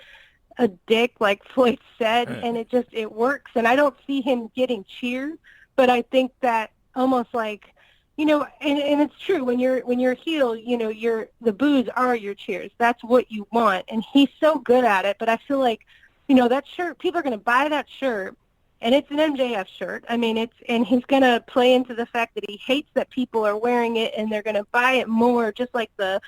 a dick, like Floyd said, and it works. And I don't see him getting cheered, but I think that almost and it's true, when you're heel, the boos are your cheers. That's what you want, and he's so good at it. But I feel that shirt, people are going to buy that shirt, and it's an MJF shirt. I mean, and he's going to play into the fact that he hates that people are wearing it, and they're going to buy it more, just like the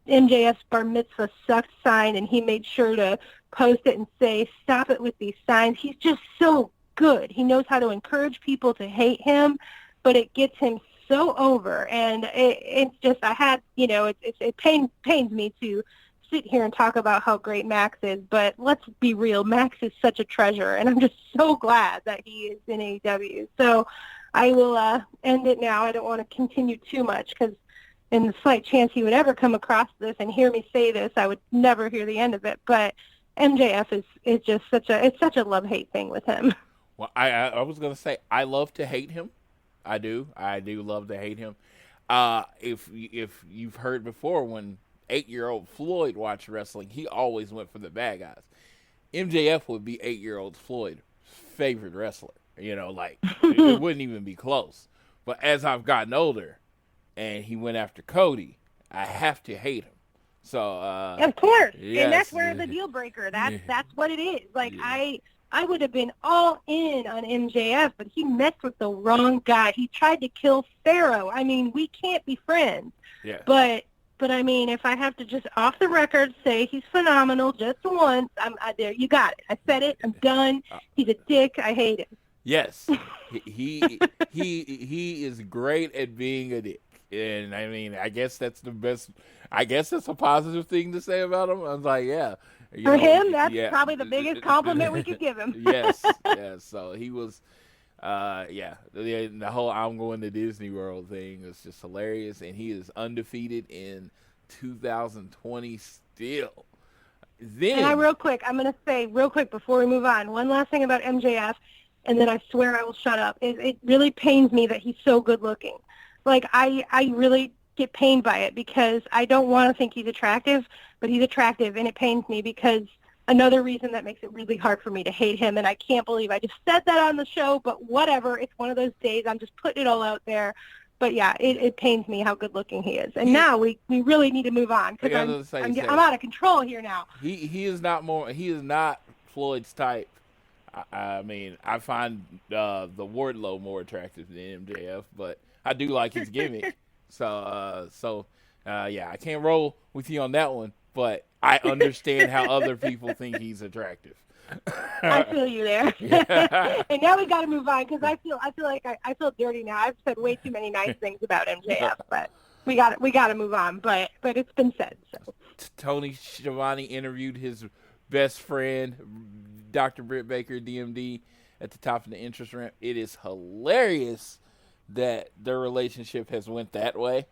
MJF's Bar Mitzvah Sucks sign, and he made sure to post it and say, "Stop it with these signs." He's just so good. He knows how to encourage people to hate him, but it gets him so over. And it's just, it pains me to sit here and talk about how great Max is, but let's be real, Max is such a treasure, and I'm just so glad that he is in AEW. So I will end it now. I don't want to continue too much, because in the slight chance he would ever come across this and hear me say this, I would never hear the end of it. But MJF is just such a love-hate thing with him. Well, I was going to say, I love to hate him. I do love to hate him. If you've heard before, when 8-year-old Floyd watched wrestling, he always went for the bad guys. MJF would be 8-year-old Floyd's favorite wrestler. It wouldn't even be close. But as I've gotten older, and he went after Cody, I have to hate him. So of course, yes. And that's where the deal breaker. That's what it is. I would have been all in on MJF, but he messed with the wrong guy. He tried to kill Pharaoh. I mean, we can't be friends. Yeah. But but I mean, if I have to just off the record say he's phenomenal just once, there. You got it. I said it. I'm done. He's a dick. I hate him. Yes, he is great at being a dick, and I mean, I guess that's the best. I guess that's a positive thing to say about him. I was like, yeah, for him, that's probably the biggest compliment we could give him. Yes. So he was, the whole "I'm going to Disney World" thing was just hilarious, and he is undefeated in 2020 still. Then, and I'm going to say real quick before we move on, one last thing about MJF. And then I swear I will shut up. It really pains me that he's so good looking. Like, I really get pained by it because I don't want to think he's attractive, but he's attractive, and it pains me because another reason that makes it really hard for me to hate him, and I can't believe I just said that on the show, but whatever. It's one of those days. I'm just putting it all out there. But, yeah, it pains me how good looking he is. And now we really need to move on because I'm out of control here now. He is not Floyd's type. I mean, I find the Wardlow more attractive than MJF, but I do like his gimmick. I can't roll with you on that one, but I understand how other people think he's attractive. I feel you there. Yeah. And now we got to move on because I feel like I feel dirty now. I've said way too many nice things about MJF, but we got to move on. But it's been said. So Tony Schiavone interviewed his best friend, Dr. Britt Baker, DMD, at the top of the entrance ramp. It is hilarious that their relationship has went that way.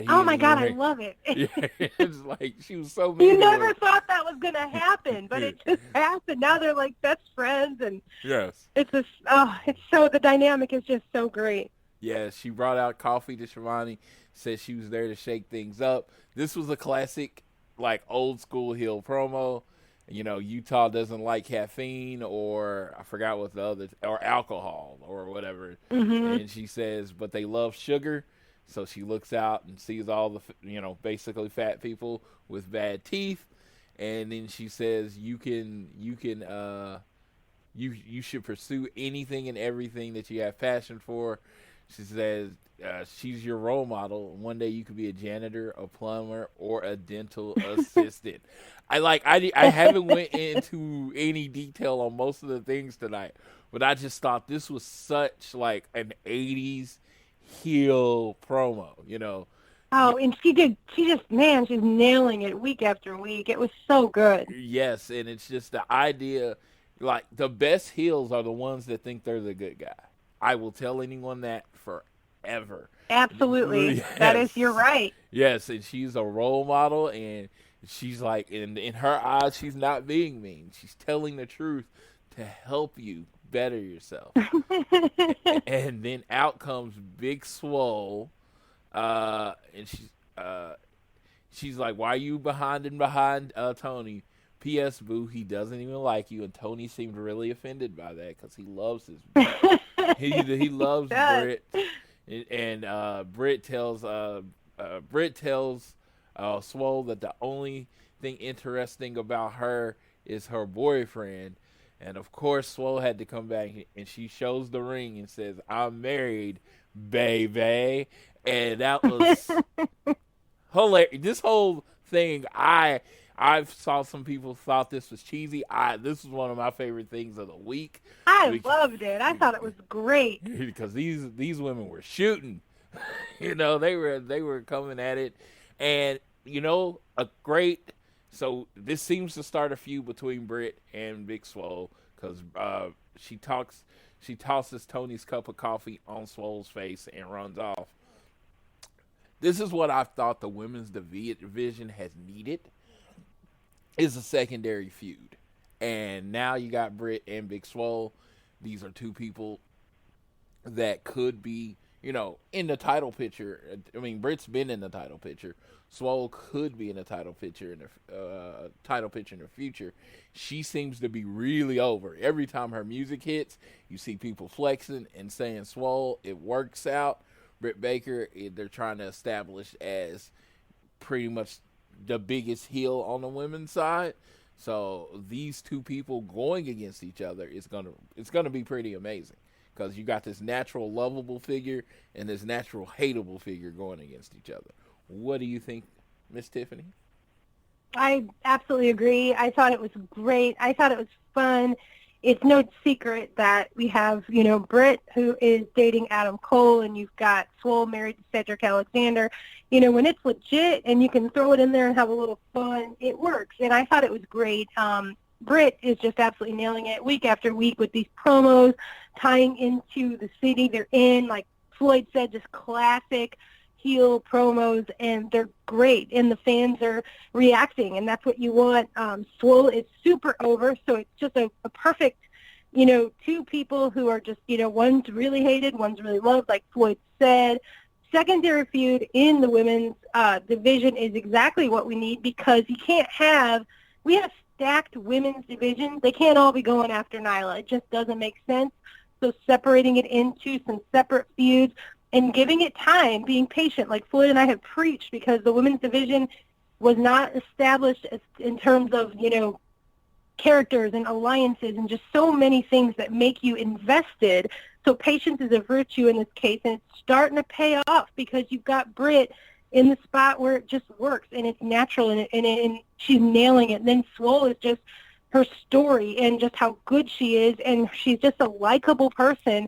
Oh my God, I love it. It's like she was so mean. You never thought that was going to happen, but it just happened. Now they're like best friends, and yes, the dynamic is just so great. Yeah, she brought out coffee to Schiavone, said she was there to shake things up. This was a classic, like, old school heel promo. You know, Utah doesn't like caffeine, or I forgot what the other, or alcohol or whatever. Mm-hmm. And she says, but they love sugar. So she looks out and sees all the, basically fat people with bad teeth. And then she says, you should pursue anything and everything that you have passion for. She says, she's your role model. One day you could be a janitor, a plumber, or a dental assistant. I haven't went into any detail on most of the things tonight, but I just thought this was such like an 80s heel promo, Oh, and she's nailing it week after week. It was so good. Yes, and it's just the idea, like, the best heels are the ones that think they're the good guy. I will tell anyone that forever. Absolutely. Yes. You're right. Yes, and she's a role model, and she's like, in her eyes, she's not being mean. She's telling the truth to help you better yourself. And then out comes Big Swole, and she's like, why are you behind Tony? P.S. Boo, he doesn't even like you. And Tony seemed really offended by that because he loves his he loves Britt. And Britt tells Swole that the only thing interesting about her is her boyfriend. And of course, Swole had to come back, and she shows the ring and says, I'm married, baby. And that was hilarious. This whole thing, I saw some people thought this was cheesy. This was one of my favorite things of the week. I loved it. I thought it was great. Because these women were shooting. They were coming at it. And, so this seems to start a feud between Britt and Big Swole because she tosses Tony's cup of coffee on Swole's face and runs off. This is what I thought the women's division has needed, is a secondary feud. And now you got Britt and Big Swole. These are two people that could be, in the title picture. I mean, Britt's been in the title picture. Swole could be in a title picture in the future. She seems to be really over. Every time her music hits, you see people flexing and saying Swole. It works out. Britt Baker, they're trying to establish as pretty much the biggest heel on the women's side. So these two people going against each other it's gonna be pretty amazing because you got this natural lovable figure and this natural hateable figure going against each other. What do you think Miss Tiffany? I absolutely agree. I thought it was great. I thought it was fun. It's no secret that we have, Britt, who is dating Adam Cole, and you've got Swole married to Cedric Alexander. When it's legit and you can throw it in there and have a little fun, it works. And I thought it was great. Britt is just absolutely nailing it week after week with these promos, tying into the city they're in. Like Floyd said, just classic heel promos, and they're great, and the fans are reacting, and that's what you want. Swole is super over, so it's just a perfect, two people who are just, one's really hated, one's really loved, like Floyd said. Secondary feud in the women's division is exactly what we need, because we have stacked women's divisions. They can't all be going after Nyla. It just doesn't make sense. So separating it into some separate feuds and giving it time, being patient, like Floyd and I have preached, because the women's division was not established in terms of, characters and alliances and just so many things that make you invested. So patience is a virtue in this case, and it's starting to pay off, because you've got Britt in the spot where it just works, and it's natural, and she's nailing it. And then Swole is just her story and just how good she is, and she's just a likable person.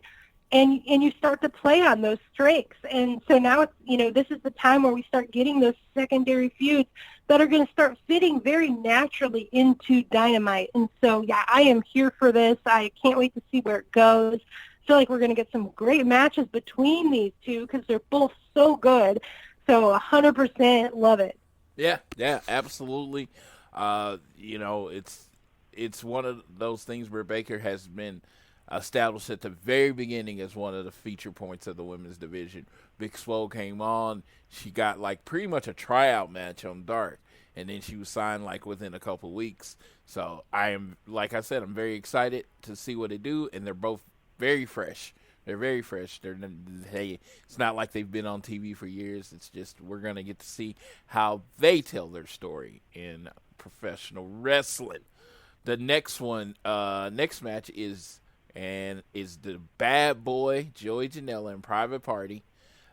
And you start to play on those strengths. And so now it's, this is the time where we start getting those secondary feuds that are going to start fitting very naturally into Dynamite. And so, yeah, I am here for this. I can't wait to see where it goes. I feel like we're going to get some great matches between these two, because they're both so good. So 100% love it. Yeah, absolutely. It's one of those things where Baker has been established at the very beginning as one of the feature points of the women's division. Big Swole came on. She got like pretty much a tryout match on Dark, and then she was signed like within a couple weeks. So like I said, I'm very excited to see what they do, and they're both very fresh. They're very fresh. It's not like they've been on TV for years. It's just we're going to get to see how they tell their story in professional wrestling. The next match is the bad boy Joey Janela and Private Party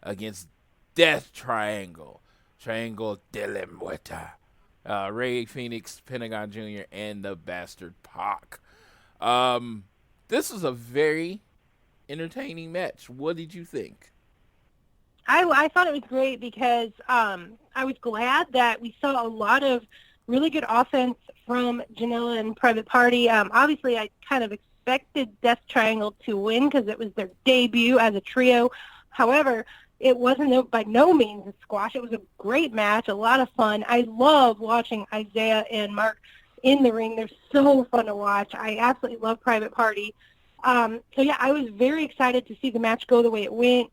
against Death Triangle de la Muerta, Ray Phoenix, Pentagon Jr., and the Bastard Pac. This is a very entertaining match. What did you think? I thought it was great, because I was glad that we saw a lot of really good offense from Janela and Private Party. Obviously, I kind of expected Death Triangle to win, because it was their debut as a trio. However, it wasn't by no means a squash. It was a great match, a lot of fun. I love watching Isaiah and Mark in the ring. They're so fun to watch. I absolutely love Private Party. So, yeah, I was very excited to see the match go the way it went.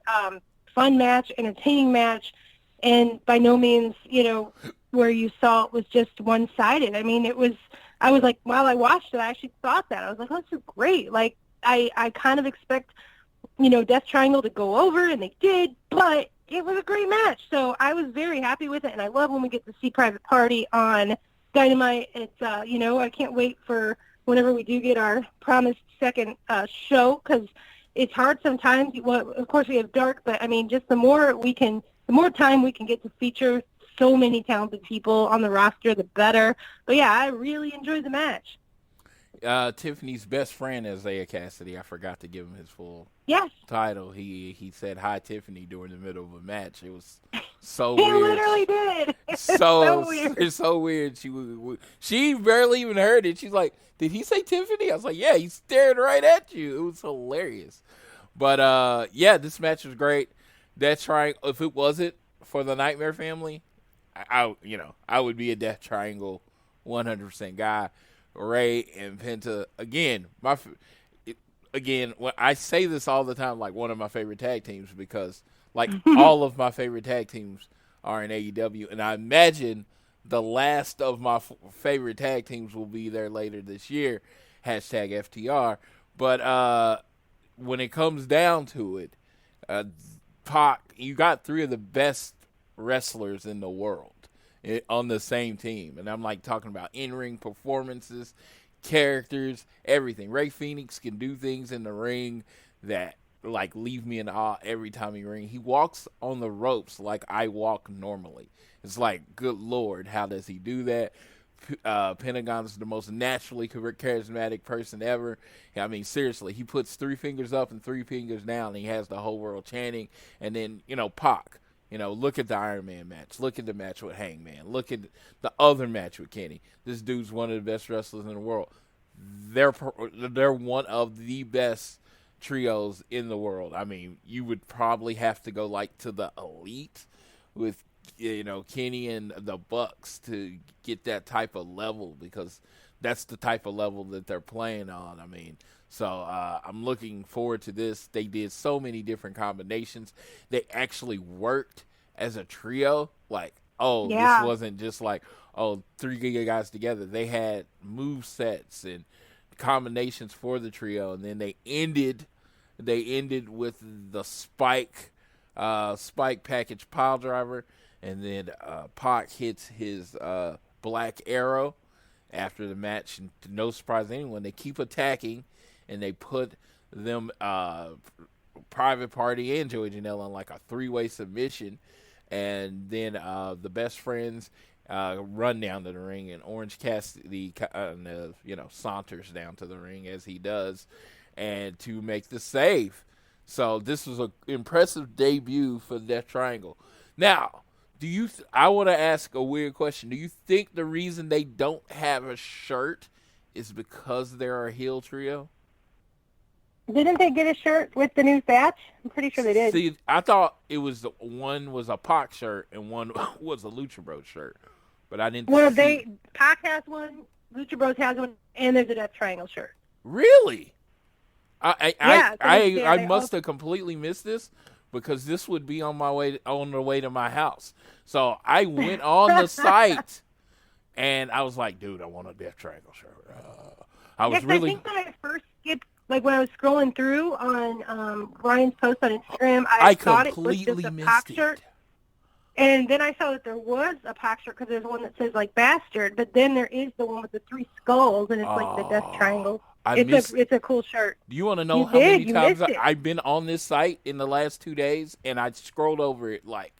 Fun match, entertaining match, and by no means, where you saw it was just one-sided. I mean, I was like, while I watched it, I actually thought that. I was like, oh, this is great. Like, I kind of expect, Death Triangle to go over, and they did, but it was a great match. So I was very happy with it, and I love when we get to see Private Party on Dynamite. It's, I can't wait for whenever we do get our promised second show, because it's hard sometimes. Well, of course, we have Dark, but, I mean, just the more time we can get to feature so many talented people on the roster, the better. But, yeah, I really enjoyed the match. Tiffany's best friend, Isaiah Cassidy, I forgot to give him his full title. He said hi Tiffany during the middle of a match. It was so he weird. He literally did. So weird. It's so weird. She barely even heard it. She's like, did he say Tiffany? I was like, yeah, he stared right at you. It was hilarious. But this match was great. Death Triangle, if it wasn't for the Nightmare family, I would be a Death Triangle 100% guy. Ray and Penta, again, when I say this all the time, like one of my favorite tag teams, because like all of my favorite tag teams are in AEW, and I imagine the last of my favorite tag teams will be there later this year, #FTR. But when it comes down to it, Pac, you got three of the best wrestlers in the world on the same team. And I'm like talking about in-ring performances, characters, everything. Ray Phoenix can do things in the ring that like leave me in awe every time he rings. He walks on the ropes like I walk normally. It's like, good Lord, how does he do that? Pentagon is the most naturally charismatic person ever. I mean, seriously, he puts 3 fingers up and 3 fingers down, and he has the whole world chanting. And then, Pac, look at the Iron Man match. Look at the match with Hangman. Look at the other match with Kenny. This dude's one of the best wrestlers in the world. They're one of the best trios in the world. I mean, you would probably have to go like to the Elite with Kenny and the Bucks to get that type of level, because that's the type of level that they're playing on. I mean, so I'm looking forward to this. They did so many different combinations. They actually worked as a trio. Like, this wasn't just like, 3 guys together. They had move sets and combinations for the trio, and then they ended with the spike package pile driver, and then Pac hits his black arrow after the match. And to no surprise to anyone, they keep attacking, and they put them Private Party and Joey Janela in like a 3-way submission, and then the Best Friends run down to the ring, and Orange Cassidy saunters down to the ring as he does, and to make the save. So this was an impressive debut for the Death Triangle. Now, I want to ask a weird question. Do you think the reason they don't have a shirt is because they're a heel trio? Didn't they get a shirt with the new patch? I'm pretty sure they did. See, I thought it was one was a Pac shirt and one was a Lucha Bros shirt, but I didn't. Well, Pac has one, Lucha Bros has one, and there's a Death Triangle shirt. Really? I must also have completely missed this, because this would be on the way to my house. So I went on the site, and I was like, dude, I want a Death Triangle shirt. I think when I first skipped, like when I was scrolling through on Ryan's post on Instagram, I thought it was just a Pac shirt. And then I saw that there was a Pac shirt, because there's one that says like Bastard, but then there is the one with the 3 skulls, and it's like the Death Triangle. It's a cool shirt. Do you want to know how many times I've been on this site in the last 2 days, and I scrolled over it like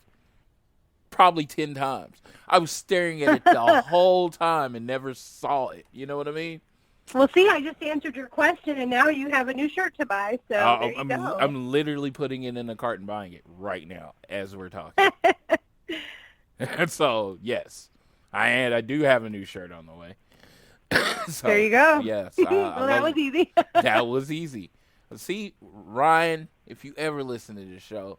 probably 10 times. I was staring at it the whole time and never saw it. You know what I mean? Well, see, I just answered your question, and now you have a new shirt to buy. So there you go. I'm literally putting it in a cart and buying it right now as we're talking. And so, yes, I do have a new shirt on the way. So, there you go. Yes. Well, that was easy. That was easy. See, Ryan, if you ever listen to this show,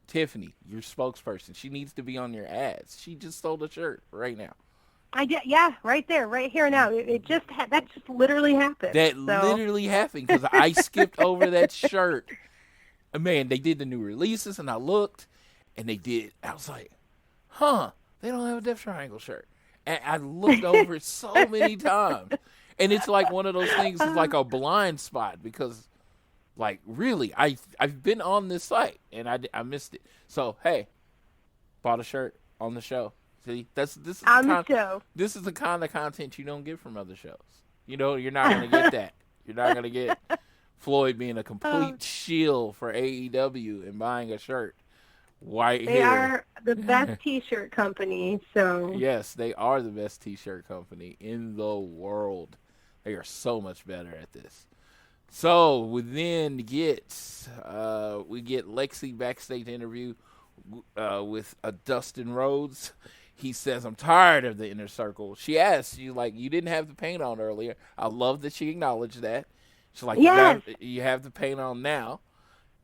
Tiffany, your spokesperson, she needs to be on your ads. She just sold a shirt right now. I did, yeah, right there, right here now. That just literally happened. Literally happened, because I skipped over that shirt. Man, they did the new releases, and I looked, and I was like, they don't have a Death Triangle shirt. And I looked over it so many times. And it's like one of those things, it's like a blind spot, because, like, really, I've been on this site, and I missed it. So, hey, bought a shirt on the show. See, this is the kind of content you don't get from other shows. You're not going to get that. You're not going to get Floyd being a complete shield for AEW and buying a shirt. They are the best T-shirt company, so... Yes, they are the best T-shirt company in the world. They are so much better at this. So, we then get Lexi backstage interview with Dustin Rhodes. He says, I'm tired of the inner circle. She asks, you didn't have the paint on earlier. I love that she acknowledged that. She's like, yes. You have the paint on now.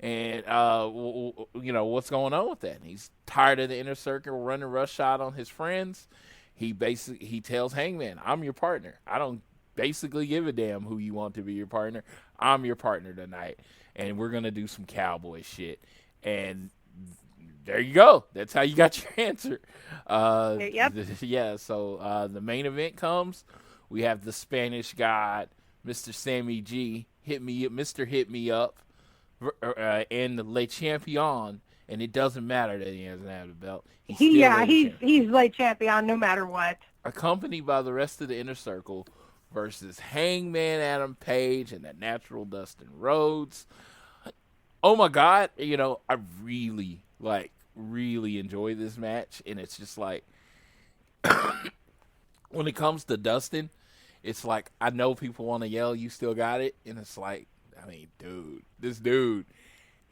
And, what's going on with that? And he's tired of the inner circle running roughshod on his friends. He tells Hangman, I'm your partner. I don't basically give a damn who you want to be your partner. I'm your partner tonight. And we're going to do some cowboy shit. And there you go. That's how you got your answer. Yep. So the main event comes. We have the Spanish God, Mr. Sammy G, Mr. Hit Me Up, and the Le Champion, and it doesn't matter that he doesn't have the belt. He's Le Champion no matter what. Accompanied by the rest of the Inner Circle versus Hangman Adam Page and the Natural Dustin Rhodes. oh my God, I really enjoy this match. And it's just like, when it comes to Dustin, it's like, I know people want to yell, you still got it. And it's like, I mean, dude, this dude,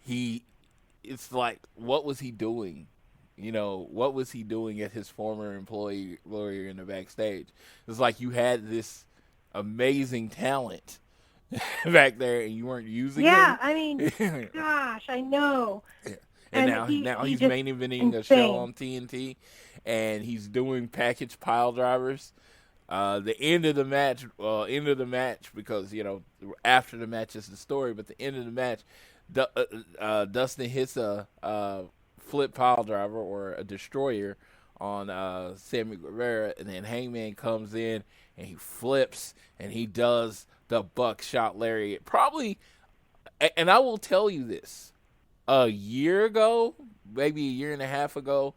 it's like, what was he doing? What was he doing at his former employer in the backstage? It's like you had this amazing talent back there and you weren't using Yeah, him. I mean, gosh, I know. And now he's just main eventing insane. a show on TNT, and he's doing package pile drivers. The end of the match, because after the match is the story, but the end of the match, Dustin hits a flip pile driver or a destroyer on Sammy Guevara, and then Hangman comes in and he flips and he does the buckshot lariat. Probably, and I will tell you this. A year ago, maybe a year and a half ago,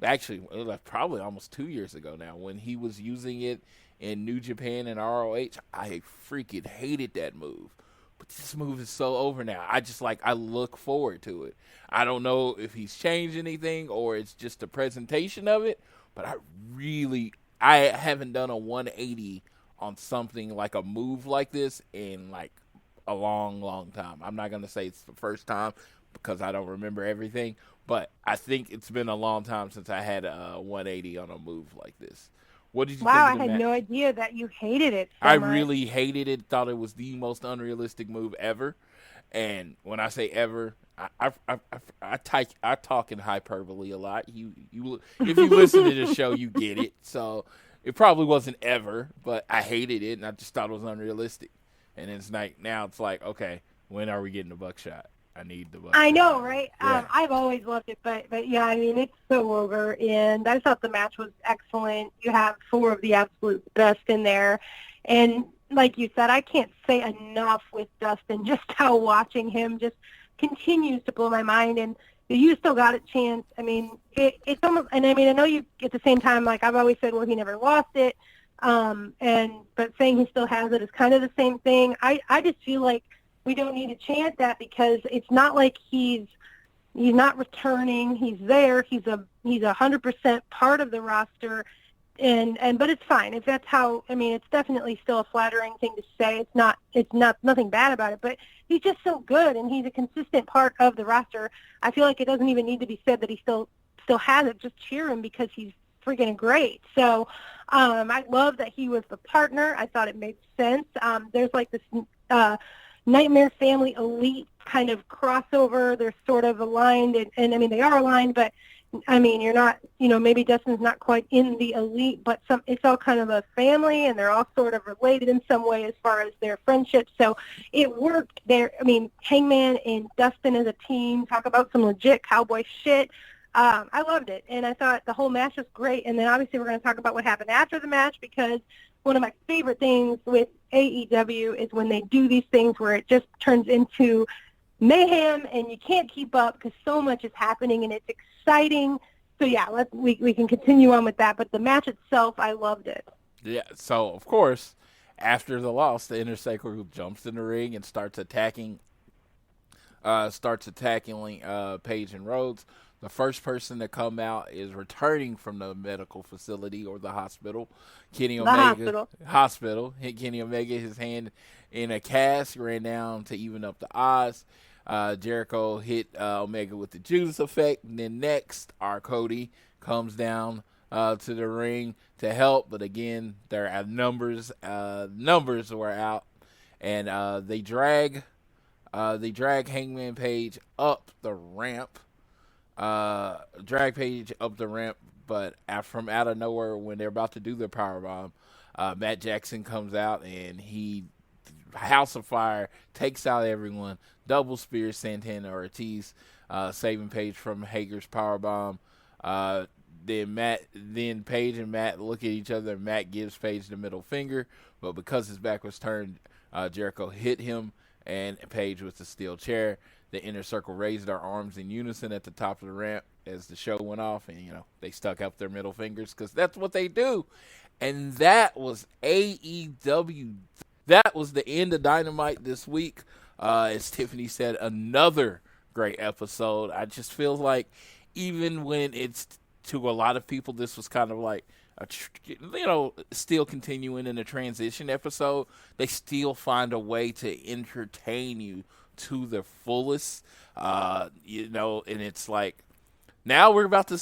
actually, it was probably almost 2 years ago now, when he was using it in New Japan and ROH, I freaking hated that move. But this move is so over now. I look forward to it. I don't know if he's changed anything or it's just the presentation of it, but I haven't done a 180 on something like a move like this in like a long, long time. I'm not going to say it's the first time, because I don't remember everything, but I think it's been a long time since I had a 180 on a move like this. What did you think Wow, of the I had match? no idea that you hated it so I much. really hated it. Thought it was the most unrealistic move ever. And when I say ever, I talk in hyperbole a lot. You if you listen to the show, you get it. So it probably wasn't ever, but I hated it, and I just thought it was unrealistic. And it's like, now it's like, okay, when are we getting the buckshot? I need the buckshot. I know, right? Yeah. I've always loved it, but yeah, I mean, it's so over, and I thought the match was excellent. You have 4 of the absolute best in there, and like you said, I can't say enough with Dustin, just how watching him just continues to blow my mind, and you still got a chance. I mean, it's almost, and I mean, I know you, at the same time, like I've always said, well, he never lost it, but saying he still has it is kind of the same thing. I just feel like we don't need to chant that, because it's not like he's not returning. He's there. He's 100% part of the roster, but it's fine if that's how. I mean, it's definitely still a flattering thing to say. It's not nothing bad about it, but he's just so good, and he's a consistent part of the roster. I feel like it doesn't even need to be said that he still has it. Just cheer him, because he's freaking great. So I love that he was the partner. I thought it made sense. There's like this Nightmare Family Elite kind of crossover. They're sort of aligned, and I mean, they are aligned, but I mean, you're not, maybe Dustin's not quite in the Elite, but it's all kind of a family, and they're all sort of related in some way as far as their friendship. So it worked there. I mean, Hangman and Dustin as a team, talk about some legit cowboy shit. I loved it, and I thought the whole match was great. And then obviously we're going to talk about what happened after the match, because one of my favorite things with AEW is when they do these things where it just turns into mayhem and you can't keep up because so much is happening and it's exciting. So yeah, we can continue on with that. But the match itself, I loved it. Yeah. So of course, after the loss, the Inner Circle group jumps in the ring and starts attacking Paige and Rhodes. The first person to come out is returning from the medical facility or the hospital. Kenny Omega. Hospital. Hit Kenny Omega, his hand in a cast, ran down to even up the odds. Jericho hit Omega with the Judas effect. And then next, our Cody comes down to the ring to help. But again, their numbers were out. And they drag Hangman Page up the ramp. Drag Page up the ramp, but from out of nowhere, when they're about to do their powerbomb, Matt Jackson comes out and he House of Fire takes out everyone, double spear Santana Ortiz, saving Page from Hager's powerbomb. Then Page and Matt look at each other, and Matt gives Page the middle finger, but because his back was turned, Jericho hit him and Page with the steel chair. The Inner Circle raised their arms in unison at the top of the ramp as the show went off, and they stuck up their middle fingers because that's what they do. And that was AEW. That was the end of Dynamite this week. As Tiffany said, another great episode. I just feel like even when it's to a lot of people, this was kind of like still continuing in a transition episode, they still find a way to entertain you to the fullest. And it's like now we're about to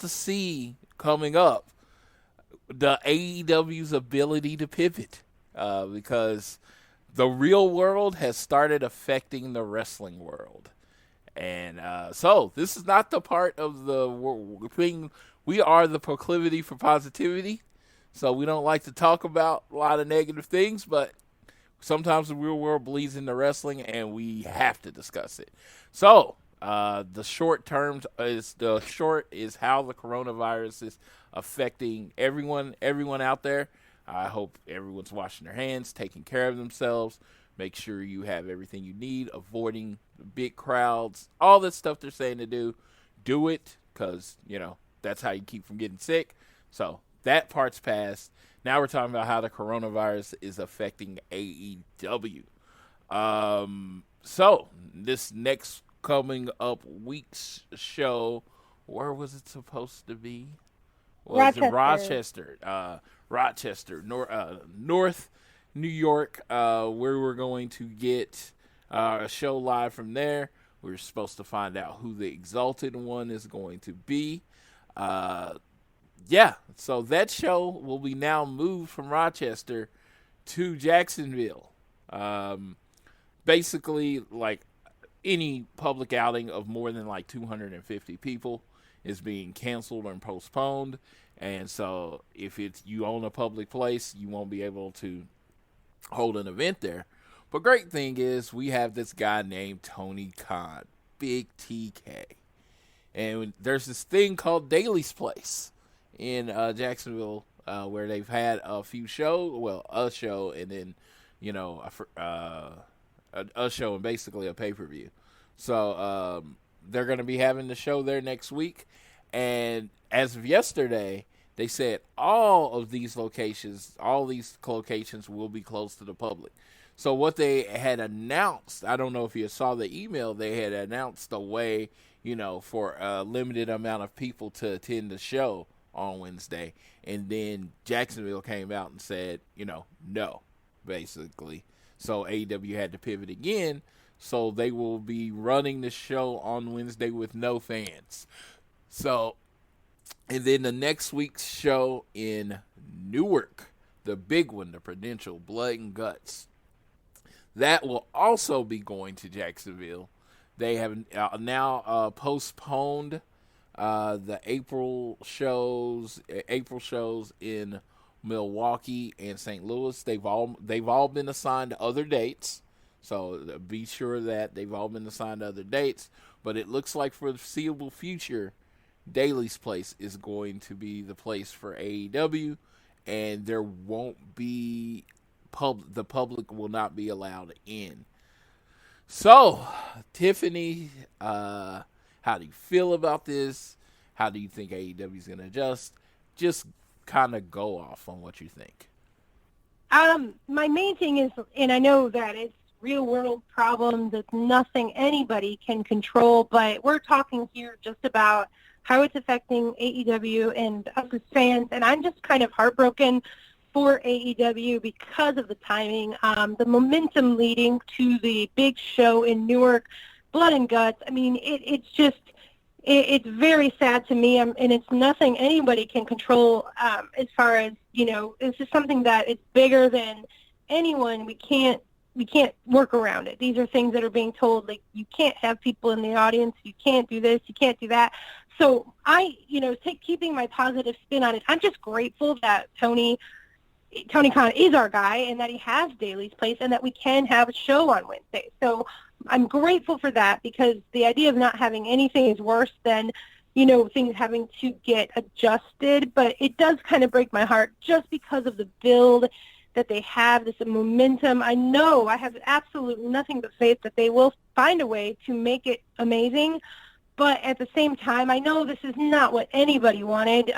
see coming up the AEW's ability to pivot, because the real world has started affecting the wrestling world. And so this is not the part of the thing. We are the proclivity for positivity, so we don't like to talk about a lot of negative things, but sometimes the real world bleeds into wrestling, and we have to discuss it. So the short is how the coronavirus is affecting everyone out there. I hope everyone's washing their hands, taking care of themselves. Make sure you have everything you need, avoiding big crowds, all that stuff they're saying to do. Do it, because, that's how you keep from getting sick. So that part's passed. Now we're talking about how the coronavirus is affecting AEW. So this next coming up week's show, where was it supposed to be? Rochester, North New York, where we're going to get a show live from there. We're supposed to find out who the Exalted One is going to be. So that show will be now moved from Rochester to Jacksonville. Basically, like any public outing of more than like 250 people is being canceled and postponed. And so if you own a public place, you won't be able to hold an event there. But great thing is we have this guy named Tony Khan, Big TK. And there's this thing called Daly's Place in Jacksonville, where they've had a few shows, a show, and then, a show and basically a pay-per-view. So they're going to be having the show there next week. And as of yesterday, they said all these locations will be closed to the public. So what they had announced, I don't know if you saw the email, they had announced a way, for a limited amount of people to attend the show on Wednesday. And then Jacksonville came out and said, no, basically. So AEW had to pivot again. So they will be running the show on Wednesday with no fans. So, and then the next week's show in Newark, the big one, the Prudential Blood and Guts, that will also be going to Jacksonville. They have now postponed the April shows in Milwaukee and St. Louis. They've all been assigned to other dates. So be sure that they've all been assigned to other dates. But it looks like for the foreseeable future, Daly's Place is going to be the place for AEW, and there won't be the public will not be allowed in. So, Tiffany, how do you feel about this? How do you think AEW is going to adjust? Just kind of go off on what you think. My main thing is, and I know that it's real world problems, it's nothing anybody can control, but we're talking here just about how it's affecting AEW and us as fans, and I'm just kind of heartbroken for AEW because of the timing, the momentum leading to the big show in Newark, Blood and Guts. I mean, it's very sad to me, and it's nothing anybody can control as far as, it's just something that it's bigger than anyone. We can't work around it. These are things that are being told, like, you can't have people in the audience, you can't do this, you can't do that. So keeping my positive spin on it, I'm just grateful that Tony Khan is our guy and that he has Daly's Place and that we can have a show on Wednesday. So I'm grateful for that, because the idea of not having anything is worse than, things having to get adjusted. But it does kind of break my heart just because of the build that they have, this momentum. I know I have absolutely nothing but faith that they will find a way to make it amazing. But at the same time, I know this is not what anybody wanted,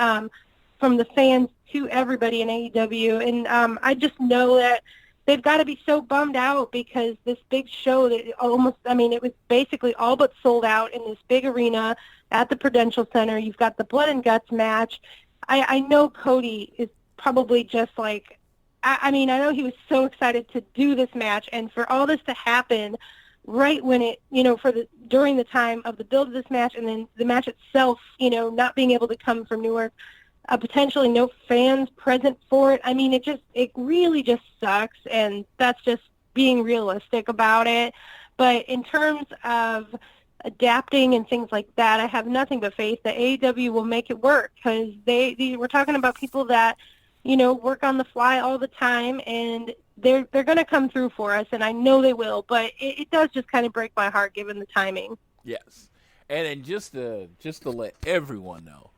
from the fans to everybody in AEW. And I just know that they've got to be so bummed out because this big show that it was basically all but sold out in this big arena at the Prudential Center. You've got the Blood and Guts match. I know Cody is probably just like, I know he was so excited to do this match, and for all this to happen right when it, during the time of the build of this match, and then the match itself, not being able to come from Newark, potentially no fans present for it. I mean, it really just sucks, and that's just being realistic about it. But in terms of adapting and things like that, I have nothing but faith that AEW will make it work, because we're talking about people that, work on the fly all the time, and they're going to come through for us, and I know they will, but it does just kind of break my heart given the timing. Yes. And just to let everyone know,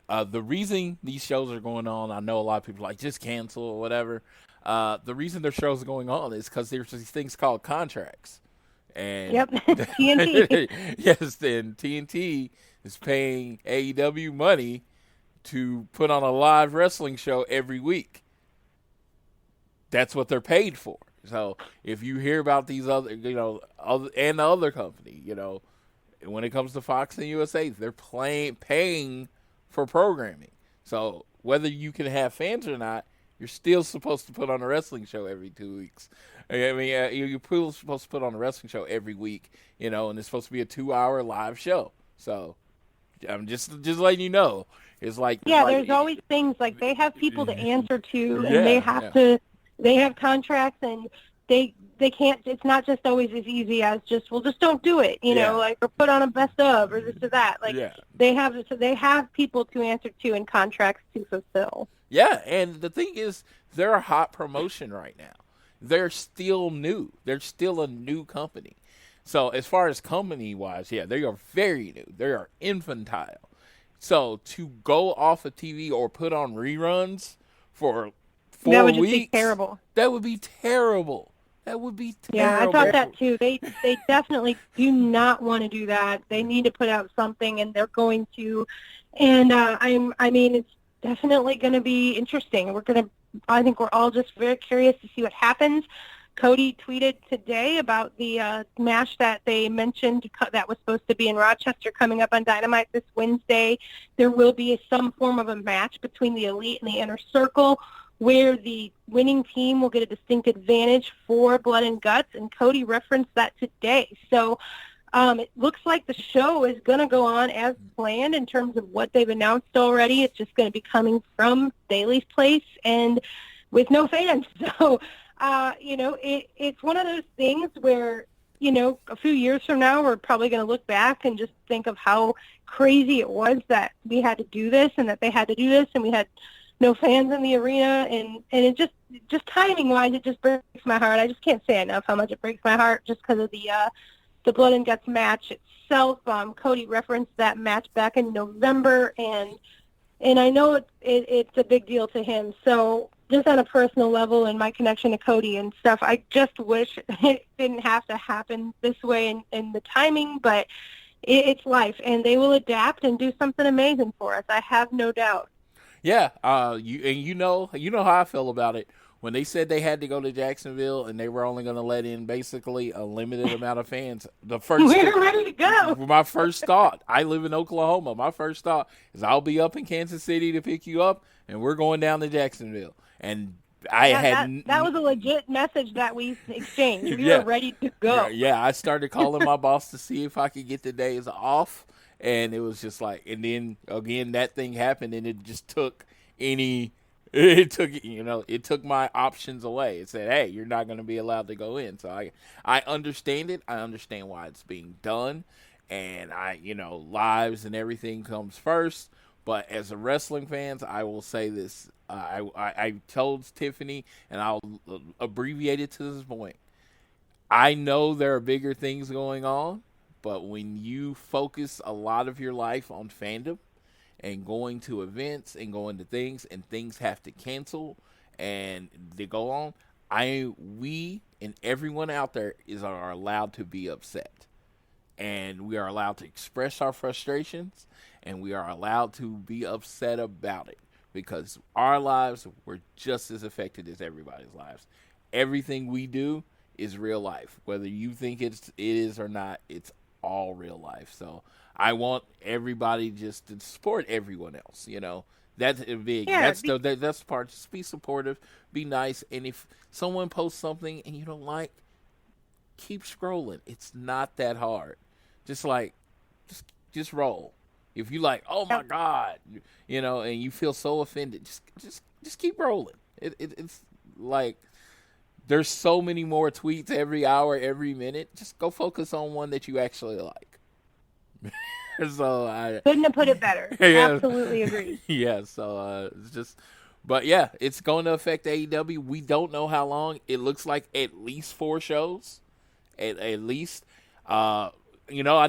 the reason these shows are going on, I know a lot of people are like, just cancel or whatever. The reason their shows are going on is because there's these things called contracts. And yep, TNT. Yes, then TNT is paying AEW money to put on a live wrestling show every week. That's what they're paid for. So if you hear about these other, and the other company, when it comes to Fox and USA, they're paying for programming. So whether you can have fans or not, you're still supposed to put on a wrestling show every 2 weeks. I mean, you're supposed to put on a wrestling show every week, and it's supposed to be a 2-hour live show. So I'm just letting you know. It's like, there's always things like they have people to answer to, and they have to. They have contracts, and they can't. It's not just always as easy as just don't do it, or put on a best of or this or that. They have people to answer to and contracts to fulfill. Yeah, and the thing is, they're a hot promotion right now. They're still new. They're still a new company. So as far as company-wise, they are very new. They are infantile. So to go off of TV or put on reruns for 4 weeks, that would just be terrible. That would be terrible. Yeah, I thought that too. They definitely do not want to do that. They need to put out something, and they're going to. And it's definitely going to be interesting. I think we're all just very curious to see what happens. Cody tweeted today about the match that they mentioned that was supposed to be in Rochester coming up on Dynamite this Wednesday. There will be some form of a match between the Elite and the Inner Circle where the winning team will get a distinct advantage for Blood and Guts, and Cody referenced that today. So it looks like the show is going to go on as planned in terms of what they've announced already. It's just going to be coming from Daly's Place and with no fans. So it's one of those things where, a few years from now, we're probably going to look back and just think of how crazy it was that we had to do this and that they had to do this and we had no fans in the arena. And it just timing-wise, it just breaks my heart. I just can't say enough how much it breaks my heart just because of the Blood and Guts match itself. Cody referenced that match back in November, and I know it's a big deal to him. So just on a personal level and my connection to Cody and stuff, I just wish it didn't have to happen this way in the timing, but it's life, and they will adapt and do something amazing for us. I have no doubt. Yeah, you know how I feel about it. When they said they had to go to Jacksonville and they were only going to let in basically a limited amount of fans, we're ready to go. My first thought, I live in Oklahoma. My first thought is I'll be up in Kansas City to pick you up, and we're going down to Jacksonville. And that was a legit message that we exchanged. We were ready to go. Yeah, I started calling my boss to see if I could get the days off, and it was just like, and then again that thing happened, and it just took it took my options away. It said, hey, you're not going to be allowed to go in. So I understand it. I understand why it's being done. And lives and everything comes first. But as a wrestling fans, I will say this. I told Tiffany, and I'll abbreviate it to this point. I know there are bigger things going on, but when you focus a lot of your life on fandom, and going to events and going to things, and things have to cancel and they go on, we and everyone out there are allowed to be upset. And we are allowed to express our frustrations, and we are allowed to be upset about it. because our lives were just as affected as everybody's lives. Everything we do is real life. Whether you think it is or not, it's all real life. So I want everybody just to support everyone else, That's big. Yeah, That's the part. Just be supportive, be nice, and if someone posts something and you don't like, keep scrolling. It's not that hard. Just roll. If you like, oh my God, and you feel so offended, just keep rolling. It's like there's so many more tweets every hour, every minute. Just go focus on one that you actually like. So I couldn't have put it better. Yeah. Absolutely agree. Yeah. So it's just, but yeah, it's going to affect AEW. We don't know how long. It looks like at least 4 shows. At least, I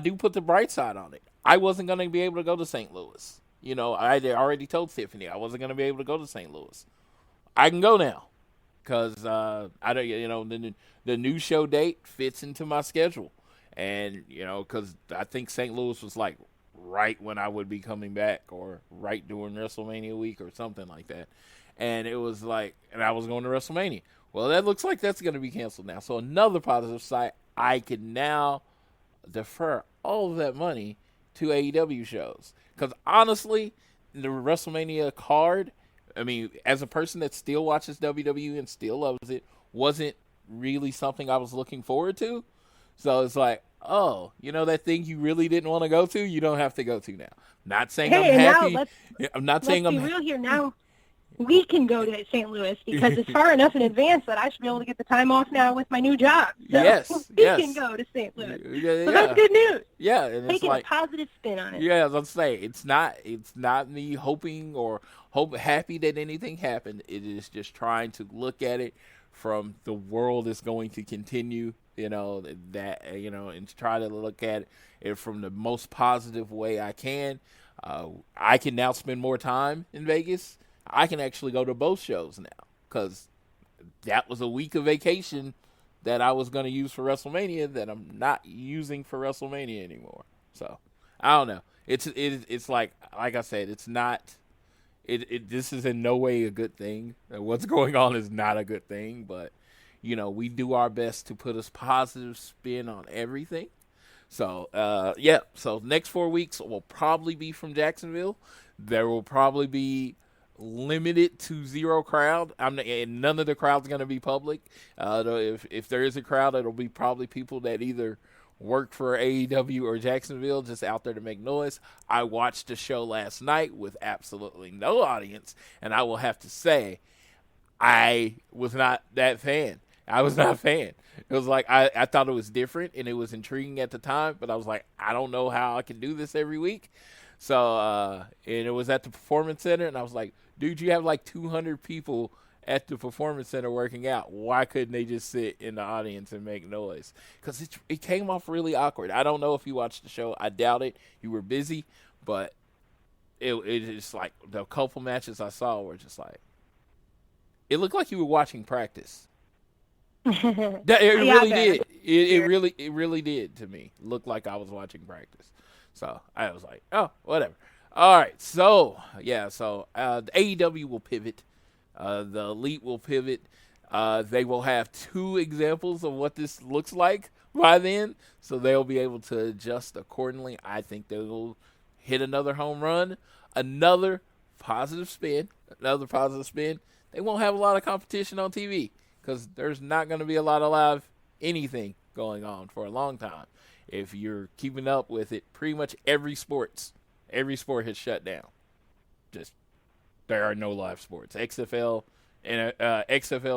do put the bright side on it. I wasn't going to be able to go to St. Louis. I had already told Tiffany I wasn't going to be able to go to St. Louis. I can go now because I don't. The new show date fits into my schedule, and because I think St. Louis was like right when I would be coming back, or right during WrestleMania week, or something like that. And it was like, and I was going to WrestleMania. Well, that looks like that's going to be canceled now. So another positive side, I can now defer all of that money to AEW shows. Because honestly, the WrestleMania card, I mean, as a person that still watches WWE and still loves it, wasn't really something I was looking forward to. So it's like, oh, that thing you really didn't want to go to, you don't have to go to now. Not saying I'm happy. I'm not saying I'm happy. Let's be real here now. We can go to St. Louis because it's far enough in advance that I should be able to get the time off now with my new job. So we can go to St. Louis. So that's good news. Yeah, and taking it's like a positive spin on it. Yeah, let's say it's not me hoping or happy that anything happened. It is just trying to look at it from the world is going to continue, and to try to look at it from the most positive way I can. I can now spend more time in Vegas. I can actually go to both shows now because that was a week of vacation that I was going to use for WrestleMania that I'm not using for WrestleMania anymore. So I don't know. It's like I said, it's not. This is in no way a good thing. What's going on is not a good thing, but we do our best to put a positive spin on everything. So So next 4 weeks will probably be from Jacksonville. There will probably be limited to 0 crowd. And none of the crowd's going to be public. If there is a crowd, it'll be probably people that either work for AEW or Jacksonville, just out there to make noise. I watched the show last night with absolutely no audience, and I will have to say, I was not that fan. I was not a fan. It was like I thought it was different and it was intriguing at the time, but I was like, I don't know how I can do this every week. So and it was at the Performance Center, and I was like, dude, you have like 200 people at the Performance Center working out. Why couldn't they just sit in the audience and make noise? Because it came off really awkward. I don't know if you watched the show. I doubt it. You were busy, but it just like the couple matches I saw were just like, it looked like you were watching practice. It really did. It really did to me. Looked like I was watching practice. So I was like, oh, whatever. All right. So yeah. So the AEW will pivot. The Elite will pivot. They will have 2 examples of what this looks like by then, so they'll be able to adjust accordingly. I think they will hit another home run, another positive spin. They won't have a lot of competition on TV because there's not going to be a lot of live anything going on for a long time. If you're keeping up with it, pretty much every sport has shut down. Just there are no live sports. XFL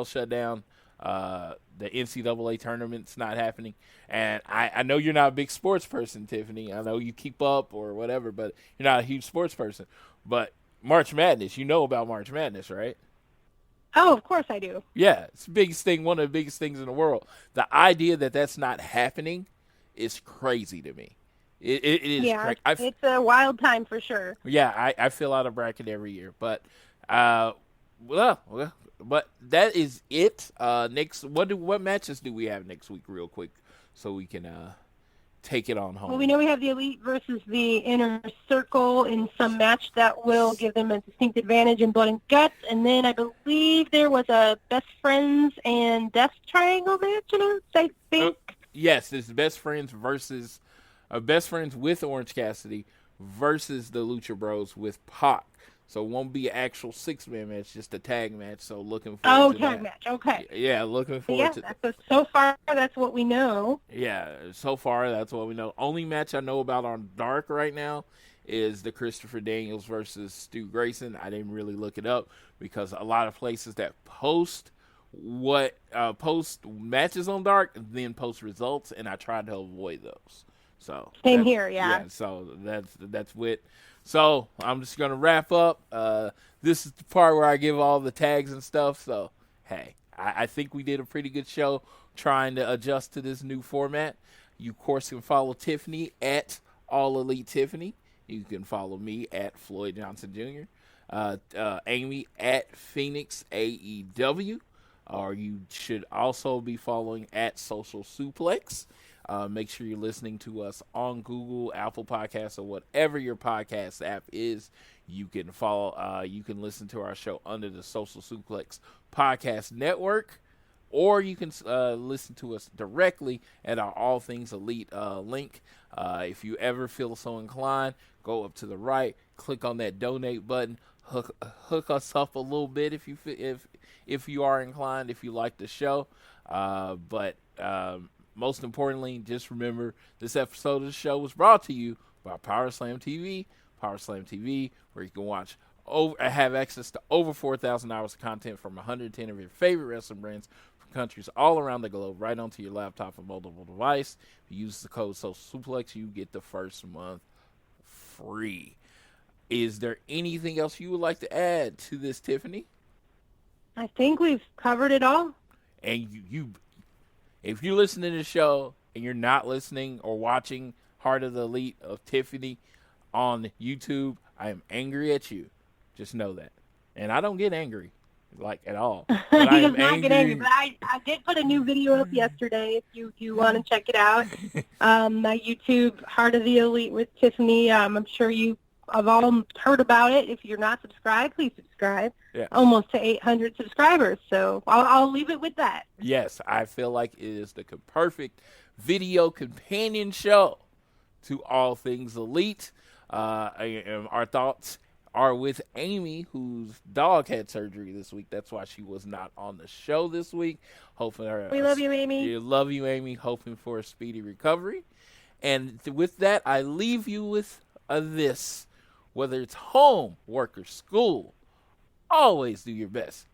shut down. The NCAA tournament's not happening. And I know you're not a big sports person, Tiffany. I know you keep up or whatever, but you're not a huge sports person. But March Madness, you know about March Madness, right? Oh, of course I do. Yeah, it's the biggest thing, one of the biggest things in the world. The idea that that's not happening is crazy to me. It is. Yeah, it's a wild time for sure. Yeah, I fill out a bracket every year, but but that is it. Next, what matches do we have next week, real quick, so we can take it on home. Well, we know we have the Elite versus the Inner Circle in some match that will give them a distinct advantage in Blood and Guts. And then I believe there was a Best Friends and Death Triangle match, I think. Yes, it's Best Friends versus Best Friends with Orange Cassidy versus the Lucha Bros with Pac. So it won't be an actual 6-man match, just a tag match. So looking forward to that. Tag match. Okay. Yeah, looking forward to that. So far, that's what we know. Yeah, so far, that's what we know. Only match I know about on Dark right now is the Christopher Daniels versus Stu Grayson. I didn't really look it up because a lot of places that post matches on Dark then post results, and I tried to avoid those. So same here, yeah. So that's wit. So I'm just gonna wrap up. This is the part where I give all the tags and stuff. So hey, I think we did a pretty good show trying to adjust to this new format. You of course can follow Tiffany at All Elite Tiffany. You can follow me at Floyd Johnson Jr. Amy at Phoenix AEW. Or you should also be following at Social Suplex. Make sure you're listening to us on Google, Apple Podcasts, or whatever your podcast app is. You can follow. You can listen to our show under the Social Suplex Podcast Network, or you can listen to us directly at our All Things Elite link. If you ever feel so inclined, go up to the right, click on that donate button, hook us up a little bit if you are inclined, if you like the show. But most importantly, just remember this episode of the show was brought to you by Power Slam TV. Power Slam TV, where you can watch have access to over 4,000 hours of content from 110 of your favorite wrestling brands from countries all around the globe, right onto your laptop or mobile device. If you use the code Social Suplex, you get the first month free. Is there anything else you would like to add to this, Tiffany? I think we've covered it all. And if you listen to the show and you're not listening or watching Heart of the Elite of Tiffany on YouTube, I am angry at you. Just know that. And I don't get angry, at all. He does not get angry, but I did put a new video up yesterday if you want to check it out. My YouTube, Heart of the Elite with Tiffany. I'm sure you have all heard about it. If you're not subscribed, please subscribe. Yeah. Almost to 800 subscribers, so I'll leave it with that. Yes, I feel like it is the perfect video companion show to All Things Elite. Our thoughts are with Amy, whose dog had surgery this week. That's why she was not on the show this week. We love you, Amy. We love you, Amy. Hoping for a speedy recovery. And with that, I leave you with this. Whether it's home, work, or school, always do your best.